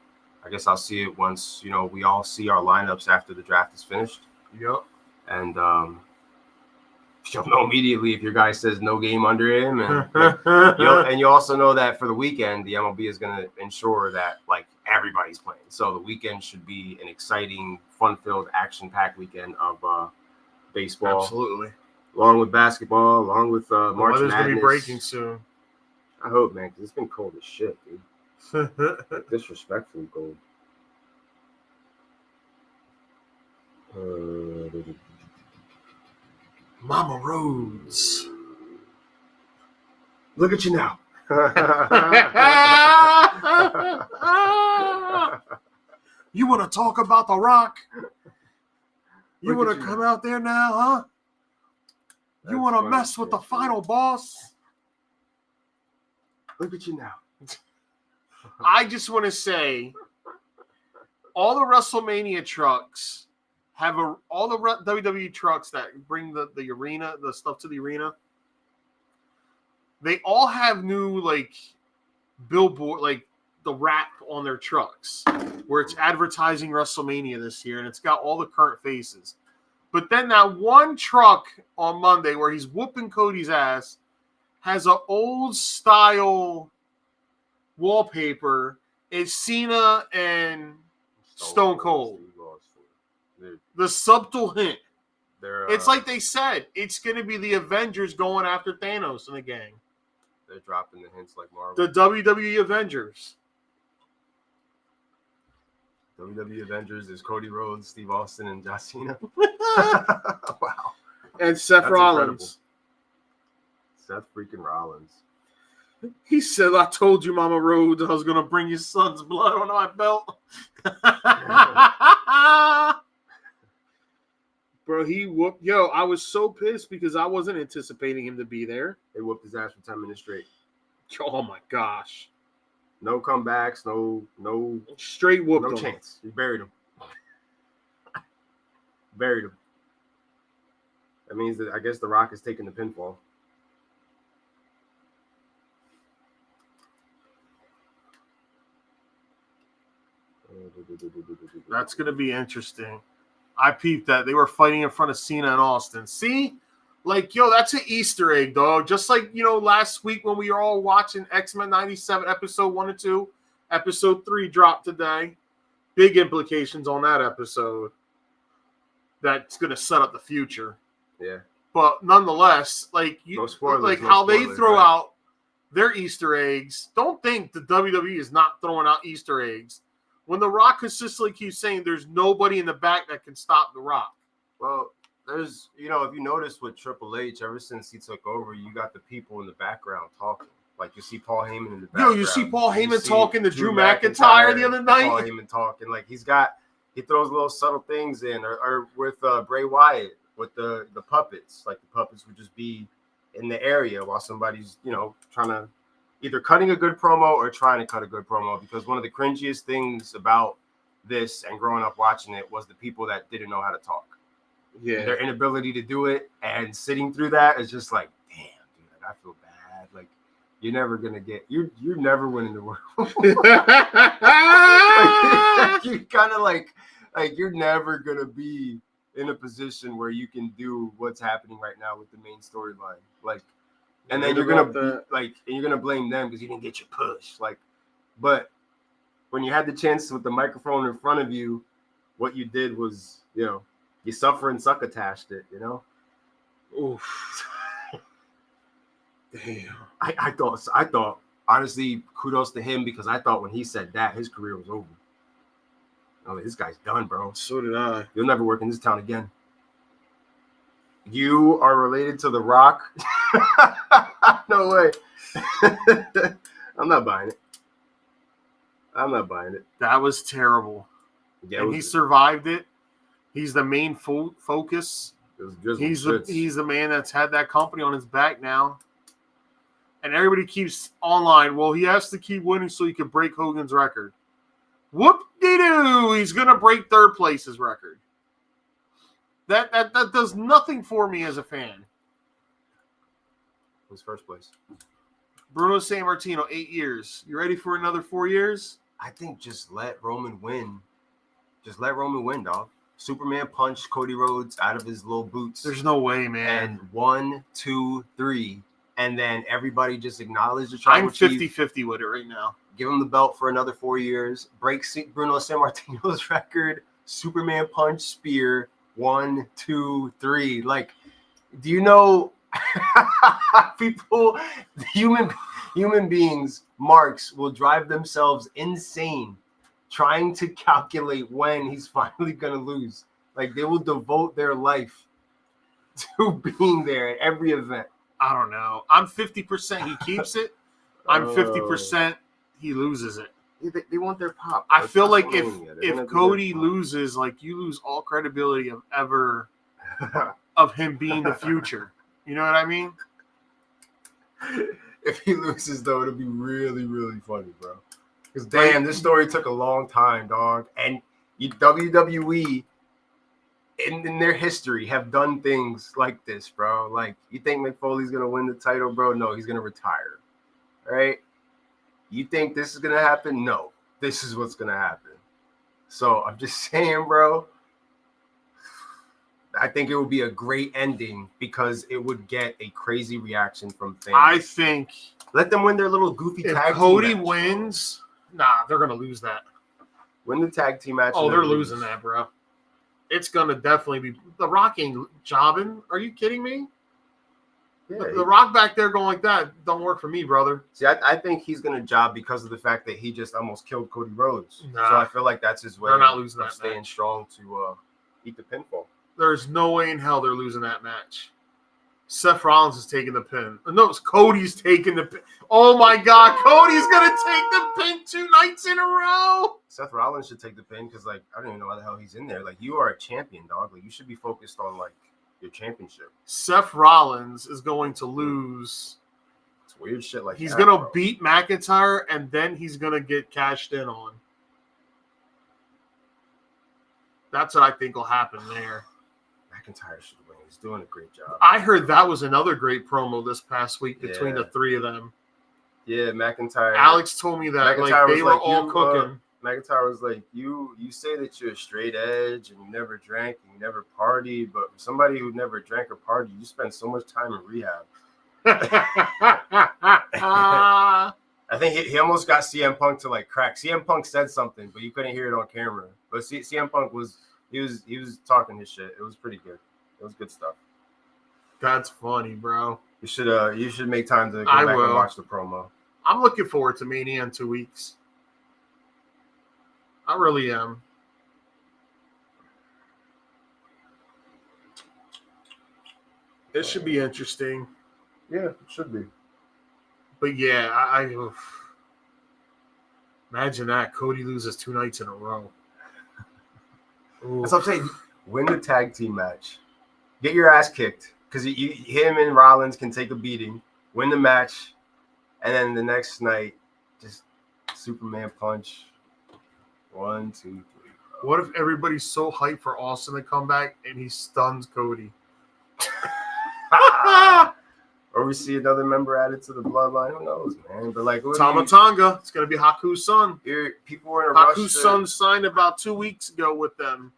I guess I'll see it once, we all see our lineups after the draft is finished. Yep. And you'll know immediately if your guy says no game under him. And you also know that for the weekend, the MLB is going to ensure that, like, everybody's playing. So the weekend should be an exciting, fun-filled, action-packed weekend of baseball. Absolutely. Along with basketball, along with March Madness. Weather's going to be breaking soon. I hope, man, because it's been cold as shit, dude. Like, disrespectfully cold. Mama Rhodes. Look at you now. You want to talk about The Rock? You Look at want to you come now. out there now, huh? You That's want to funny mess with shit, the dude. final boss? Look at you now. I just want to say, all the WrestleMania trucks have all the WWE trucks that bring the arena, the stuff to the arena. They all have new like billboard, like the wrap on their trucks, where it's advertising WrestleMania this year, and it's got all the current faces. But then that one truck on Monday where he's whooping Cody's ass has an old style wallpaper. It's Cena and Stone Cold. The subtle hint. It's like they said, it's going to be the Avengers going after Thanos and the gang. They're dropping the hints like Marvel. The WWE Avengers. WWE Avengers is Cody Rhodes, Steve Austin, and John Cena. Wow. And Seth That's Rollins. Seth freaking Rollins. He said, I told you, Mama Rhodes, I was going to bring your son's blood on my belt. Bro, he whooped. Yo, I was so pissed because I wasn't anticipating him to be there. They whooped his ass for 10 minutes straight. Oh, my gosh. No comebacks, no Straight whooped no him. chance. He buried him. Buried him. That means that I guess The Rock is taking the pinfall. That's going to be interesting. I peeped that. They were fighting in front of Cena and Austin. See? Like, yo, that's an Easter egg, dog. Just like, last week when we were all watching X-Men 97, episode 1 and 2. Episode 3 dropped today. Big implications on that episode. That's going to set up the future. Yeah. But nonetheless, like, No spoilers, like no how they spoilers, throw right? out their Easter eggs. Don't think the WWE is not throwing out Easter eggs. When The Rock consistently keeps saying there's nobody in the back that can stop The Rock. Well, there's, if you notice with Triple H, ever since he took over, you got the people in the background talking. Like, you see Paul Heyman in the background. Yo, you see Paul You Heyman see talking to Drew McIntyre the other night? Paul Heyman talking. Like, he throws little subtle things in. Or with Bray Wyatt, with the puppets. Like, the puppets would just be in the area while somebody's, trying to either cutting a good promo or trying to cut a good promo. Because one of the cringiest things about this and growing up watching it was the people that didn't know how to talk. Yeah. Their inability to do it and sitting through that is just like, damn, dude, I feel bad. Like, you're never gonna you're never winning the world. Like, you kind of like you're never gonna be in a position where you can do what's happening right now with the main storyline. Like, and then you're gonna blame them because you didn't get your push. Like, but when you had the chance with the microphone in front of you, what you did was, you suffer and succotashed it, Oof. Damn. I thought, honestly, kudos to him because I thought when he said that, his career was over. Oh, this guy's done, bro. So did I. You'll never work in this town again. You are related to The Rock? No way. I'm not buying it. That was terrible. Yeah, and he survived it. He's the main focus. It was He's the man that's had that company on his back now. And everybody keeps online. Well, he has to keep winning so he can break Hogan's record. Whoop-de-doo! He's going to break third place's record. That does nothing for me as a fan. Who's first place? Bruno Sammartino, 8 years. You ready for another 4 years? I think just let Roman win. Just let Roman win, dog. Superman punched Cody Rhodes out of his little boots. There's no way, man. And 1, 2, 3. And then everybody just acknowledged the tribal I'm 50-50 with it right now. Give him the belt for another 4 years. Break Bruno Sammartino's record. Superman punch, spear. 1, 2, 3. Like, do you know people, human beings, marks will drive themselves insane trying to calculate when he's finally gonna lose. Like, they will devote their life to being there at every event. I don't know. I'm 50% he keeps it. I'm 50% he loses it. They want their pop. I feel like WrestleMania. They're gonna if do Cody their loses, like you lose all credibility pop. of him being the future. You know what I mean? If he loses, though, it'll be really, really funny, bro. Because damn, this story took a long time, dog. And WWE in their history have done things like this, bro. Like, you think Mick Foley's gonna win the title, bro? No, he's gonna retire. Right? You think this is gonna happen? No, this is what's gonna happen. So I'm just saying, bro. I think it would be a great ending because it would get a crazy reaction from fans. I think let them win their little goofy if tag Cody team match, wins, they're gonna lose that. Win the tag team match. Oh, they're losing that, bro. It's gonna definitely be the Rock ain't jobbing. Are you kidding me? Yeah, the Rock back there going like that don't work for me, brother. See, I think he's gonna job because of the fact that he just almost killed Cody Rhodes. Nah, so I feel like that's his way. They're not losing of that staying match. strong to eat the pinfall. There's no way in hell they're losing that match. Seth Rollins is taking the pin. No, it's Cody's taking the pin. Oh my God, Cody's gonna take the pin 2 nights in a row. Seth Rollins should take the pin because, like, I don't even know why the hell he's in there. Like, you are a champion, dog. Like, you should be focused on like your championship. Seth Rollins is going to lose. It's weird shit like he's that, gonna bro. beat McIntyre and then he's gonna get cashed in on. That's what I think will happen there. McIntyre should win. He's doing a great job. I heard that was another great promo this past week between the three of them. Yeah, McIntyre. Alex told me that McIntyre they were all cooking. McIntyre was like, you say that you're a straight edge and you never drank and you never partied, but for somebody who never drank or partied, you spend so much time in rehab. I think he almost got CM Punk to like crack. CM Punk said something, but you couldn't hear it on camera. But CM Punk was talking his shit. It was pretty good. It was good stuff. That's funny, bro. You should make time to go back and watch the promo. I'm looking forward to Mania in 2 weeks. I really am. It should be interesting. Yeah, it should be. But yeah, I imagine that Cody loses 2 nights in a row. That's what I'm saying. Win the tag team match. Get your ass kicked because him and Rollins can take a beating. Win the match, and then the next night, just Superman punch. 1, 2, 3. What if everybody's so hyped for Austin to come back and he stuns Cody? Or we see another member added to the bloodline. Who knows, man? But like Tama Tonga, it's gonna be Haku's son. People were in a rush. Haku's son signed about 2 weeks ago with them.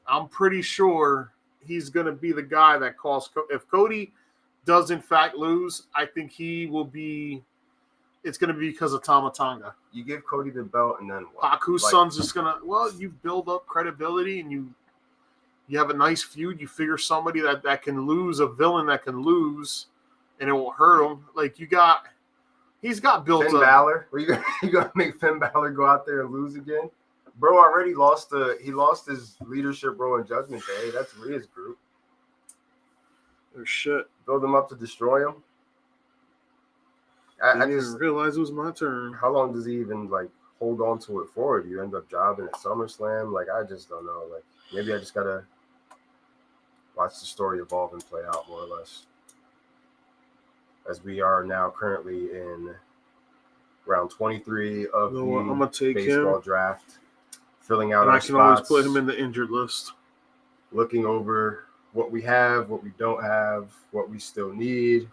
I'm pretty sure he's gonna be the guy that calls. If Cody does in fact lose, I think he will be. It's gonna be because of Tama Tonga. You give Cody the belt, and then what? Haku's son's just gonna. Well, you build up credibility, and you have a nice feud. You figure somebody that can lose, a villain that can lose. And it won't hurt him. Like he's got built Finn up. Balor? Are you gonna make Finn Balor go out there and lose again? Bro already lost he lost his leadership role in Judgment Day. That's Rhea's group. Oh shit. Build him up to destroy him. I didn't realize it was my turn. How long does he even like hold on to it for? Do you end up jobbing at SummerSlam? Like I just don't know. Like maybe I just gotta watch the story evolve and play out more or less. As we are now currently in round 23 of the I'm gonna take baseball draft, filling out our I can spots, always put him in the injured list. Looking over what we have, what we don't have, what we still need.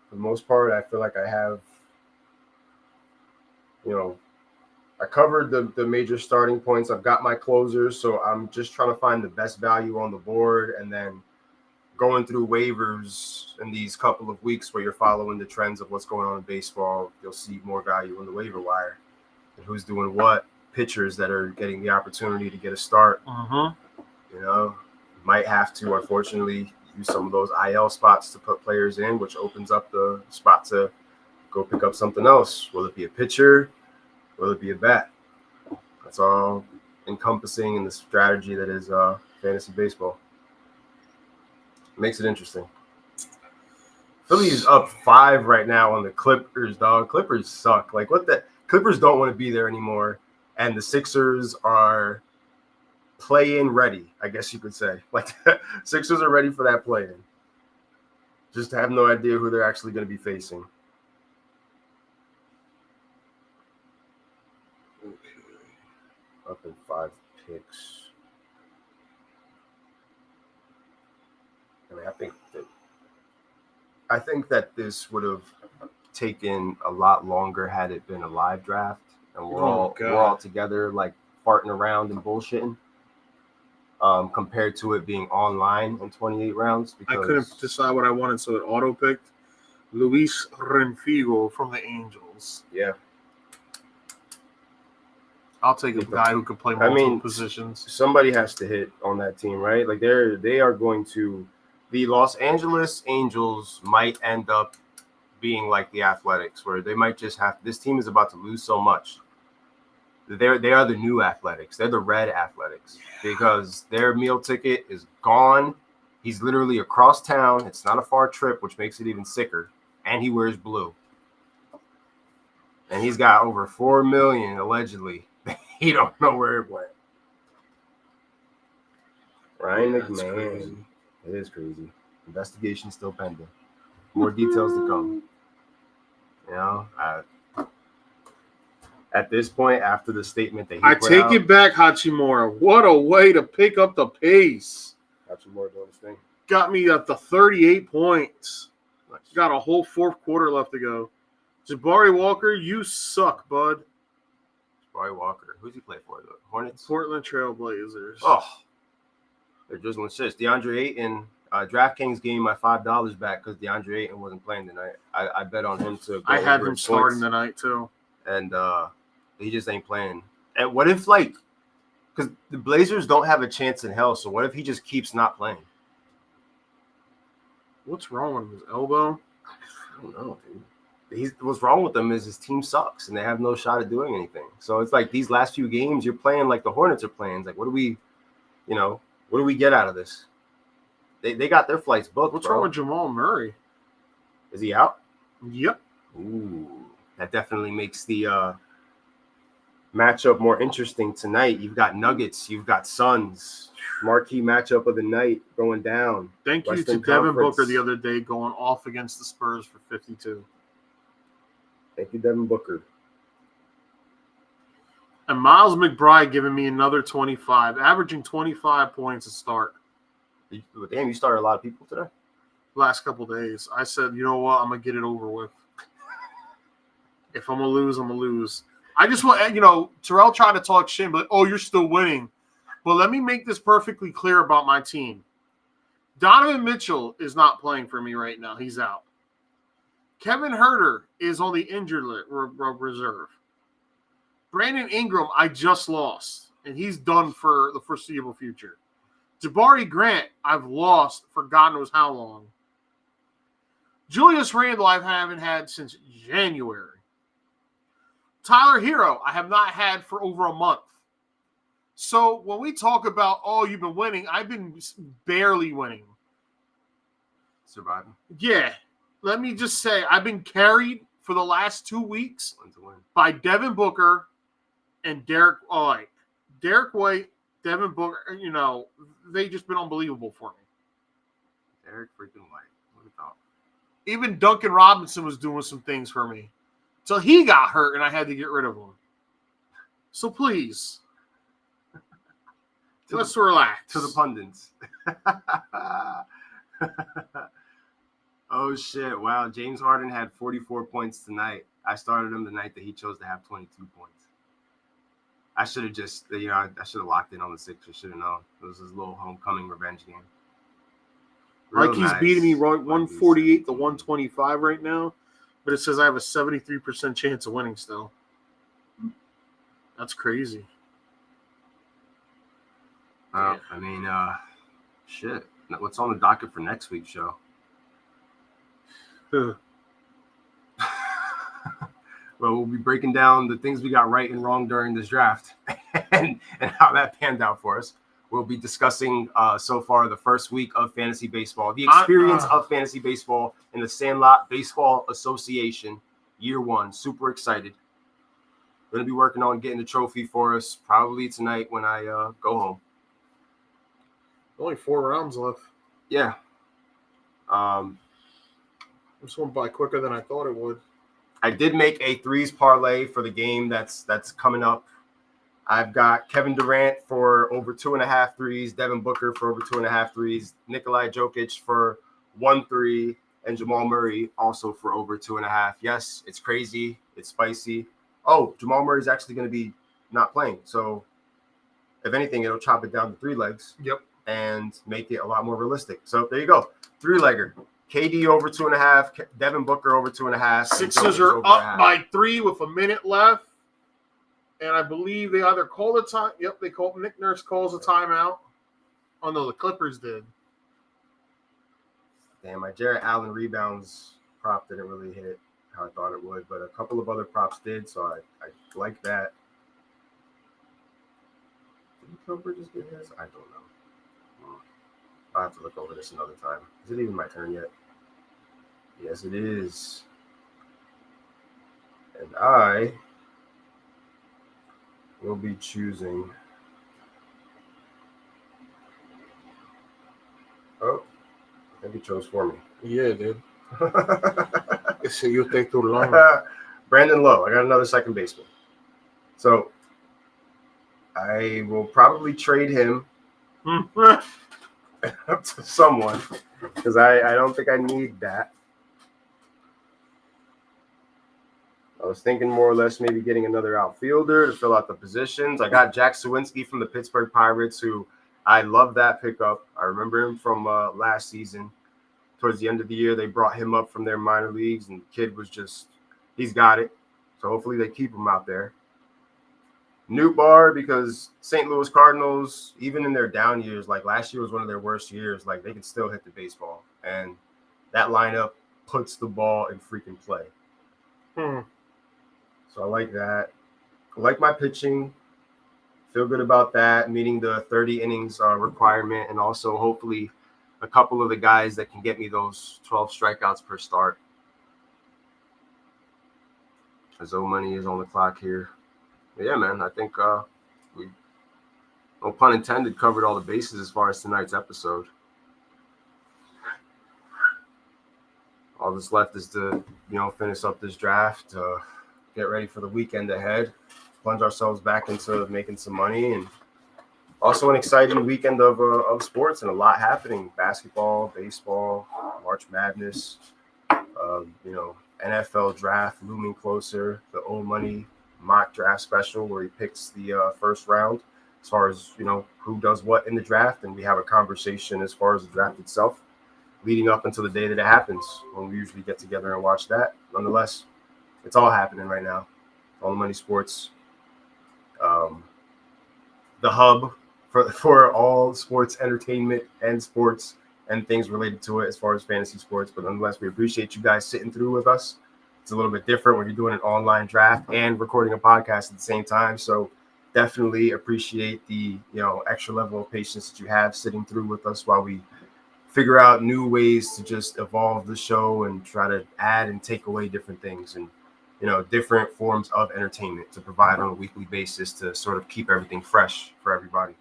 For the most part, I feel like I have, I covered the major starting points. I've got my closers, so I'm just trying to find the best value on the board and then going through waivers in these couple of weeks where you're following the trends of what's going on in baseball. You'll see more value on the waiver wire and who's doing what, pitchers that are getting the opportunity to get a start. Might have to, unfortunately, use some of those IL spots to put players in, which opens up the spot to go pick up something else. Will it be a pitcher? Will it be a bat? That's all encompassing in the strategy that is fantasy baseball. Makes it interesting. Philly's up 5 right now on the Clippers, dog. Clippers suck. Like, what the Clippers don't want to be there anymore, and the Sixers are play-in ready, I guess you could say. Like, Sixers are ready for that play-in. Just have no idea who they're actually going to be facing. Okay. Up in 5 picks. I mean, I think that this would have taken a lot longer had it been a live draft, and we're all together like farting around and bullshitting. Compared to it being online in 28 rounds. I couldn't decide what I wanted, so it auto-picked Luis Renfigo from the Angels. Yeah. I'll take a guy who can play multiple positions. Somebody has to hit on that team, right? Like they are going to – the Los Angeles Angels might end up being like the Athletics, where they might just have – this team is about to lose so much. They are the new Athletics. They're the red Athletics because their meal ticket is gone. He's literally across town. It's not a far trip, which makes it even sicker. And he wears blue. And he's got over $4 million allegedly. He don't know where it went. Ryan McMahon. It is crazy. Investigation still pending. More details to come. You know, at this point, after the statement that he put out, it back, Hachimura. What a way to pick up the pace. Hachimura doing his thing. Got me up to 38 points. Nice. Got a whole fourth quarter left to go. Jabari Walker, you suck, bud. Jabari Walker. Who's he play for? The Hornets? Portland Trailblazers. Oh. They're drizzling shit. DeAndre Ayton. DraftKings gave me my $5 back because DeAndre Ayton wasn't playing tonight. I bet on him to go I had him starting points. tonight, too. And he just ain't playing. And what if, like, because the Blazers don't have a chance in hell, so what if he just keeps not playing? What's wrong with his elbow? I don't know, dude. What's wrong with them is his team sucks, and they have no shot at doing anything. So it's like these last few games, you're playing like the Hornets are playing. It's like, what do we get out of this? They got their flights booked. What's wrong with Jamal Murray? Is he out? Yep. Ooh, that definitely makes the matchup more interesting tonight. You've got Nuggets, you've got Suns, marquee matchup of the night going down. Thank you to Devin Booker the other day going off against the Spurs for 52. Thank you, Devin Booker. And Miles McBride giving me another 25, averaging 25 points a start. Damn, you started a lot of people today? Last couple days. I said, you know what? I'm going to get it over with. If I'm going to lose, I'm going to lose. I just want, Terrell tried to talk shit, but, you're still winning. But let me make this perfectly clear about my team. Donovan Mitchell is not playing for me right now. He's out. Kevin Huerter is on the injured reserve. Brandon Ingram, I just lost, and he's done for the foreseeable future. Jabari Grant, I've lost for God knows how long. Julius Randle, I haven't had since January. Tyler Hero, I have not had for over a month. So when we talk about, you've been winning, I've been barely winning. Surviving. Yeah. Let me just say, I've been carried for the last 2 weeks by Devin Booker and Derek White. Derek White, Devin Booker, they just been unbelievable for me. Derek freaking White. What a thought. Even Duncan Robinson was doing some things for me. So he got hurt, and I had to get rid of him. So please, let's relax. To the pundits. Oh, shit. Wow. James Harden had 44 points tonight. I started him the night that he chose to have 22 points. I should have just, I should have locked in on the Sixers. Should have known. It was his little homecoming revenge game. Real he's nice. Beating me 148 to 125 right now, but it says I have a 73% chance of winning still. That's crazy. I mean, shit. What's on the docket for next week's show? Well, we'll be breaking down the things we got right and wrong during this draft and how that panned out for us. We'll be discussing so far the first week of fantasy baseball, the experience of fantasy baseball in the Sandlot Baseball Association, year 1. Super excited. Going to be working on getting the trophy for us probably tonight when I go home. Only 4 rounds left. Yeah. This went by quicker than I thought it would. I did make a threes parlay for the game that's coming up. I've got Kevin Durant for over 2.5 threes, Devin Booker for over 2.5 threes, Nikolai Jokic for 1 3, and Jamal Murray also for over 2.5. Yes, it's crazy. It's spicy. Oh, Jamal Murray is actually going to be not playing. So if anything, it'll chop it down to 3 legs. Yep. And make it a lot more realistic. So there you go. 3-legger. KD over 2.5, Devin Booker over 2.5. Sixers are up by 3 with a minute left. And I believe they either called a time. Yep, they called. Nick Nurse calls a timeout. Oh no, the Clippers did. Damn, my Jarrett Allen rebounds prop didn't really hit how I thought it would, but a couple of other props did, so I like that. Did Cooper just get his? I don't know. I'll have to look over this another time. Is it even my turn yet? Yes, it is. And I will be choosing. Oh, I think he chose for me. Yeah, dude. So you take too long. Brandon Lowe. I got another second baseman. So I will probably trade him to someone because I don't think I need that. I was thinking more or less maybe getting another outfielder to fill out the positions. I got Jack Sawinski from the Pittsburgh Pirates, who I love that pickup. I remember him from last season. Towards the end of the year, they brought him up from their minor leagues, and the kid was just, he's got it. So hopefully they keep him out there. Newt Bar, because St. Louis Cardinals, even in their down years, like last year was one of their worst years, like they can still hit the baseball. And that lineup puts the ball in freaking play. So I like that. I like my pitching. Feel good about that, meeting the 30 innings requirement, and also hopefully a couple of the guys that can get me those 12 strikeouts per start. As money is on the clock here. But yeah, man, I think we, no pun intended, covered all the bases as far as tonight's episode. All that's left is to, finish up this draft, get ready for the weekend ahead, plunge ourselves back into making some money, and also an exciting weekend of sports and a lot happening. Basketball, baseball, March Madness, NFL draft looming closer, the Old Money mock draft special where he picks the first round as far as, who does what in the draft. And we have a conversation as far as the draft itself leading up until the day that it happens, when we usually get together and watch that. Nonetheless, it's all happening right now. All the Money Sports, the hub for all sports entertainment and sports and things related to it as far as fantasy sports. But nonetheless, we appreciate you guys sitting through with us. It's a little bit different when you're doing an online draft and recording a podcast at the same time. So definitely appreciate the, extra level of patience that you have sitting through with us while we figure out new ways to just evolve the show and try to add and take away different things and, different forms of entertainment to provide on a weekly basis to sort of keep everything fresh for everybody.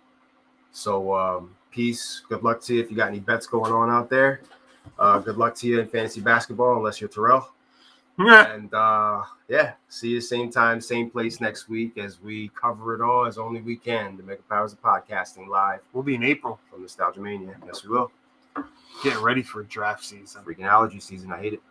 So peace. Good luck to you if you got any bets going on out there. Good luck to you in fantasy basketball, unless you're Terrell. And see you same time, same place next week as we cover it all as only we can. The Mega Powers of Podcasting live. We'll be in April From Nostalgia Mania. Yes, we will. Getting ready for draft season. Freaking allergy season. I hate it.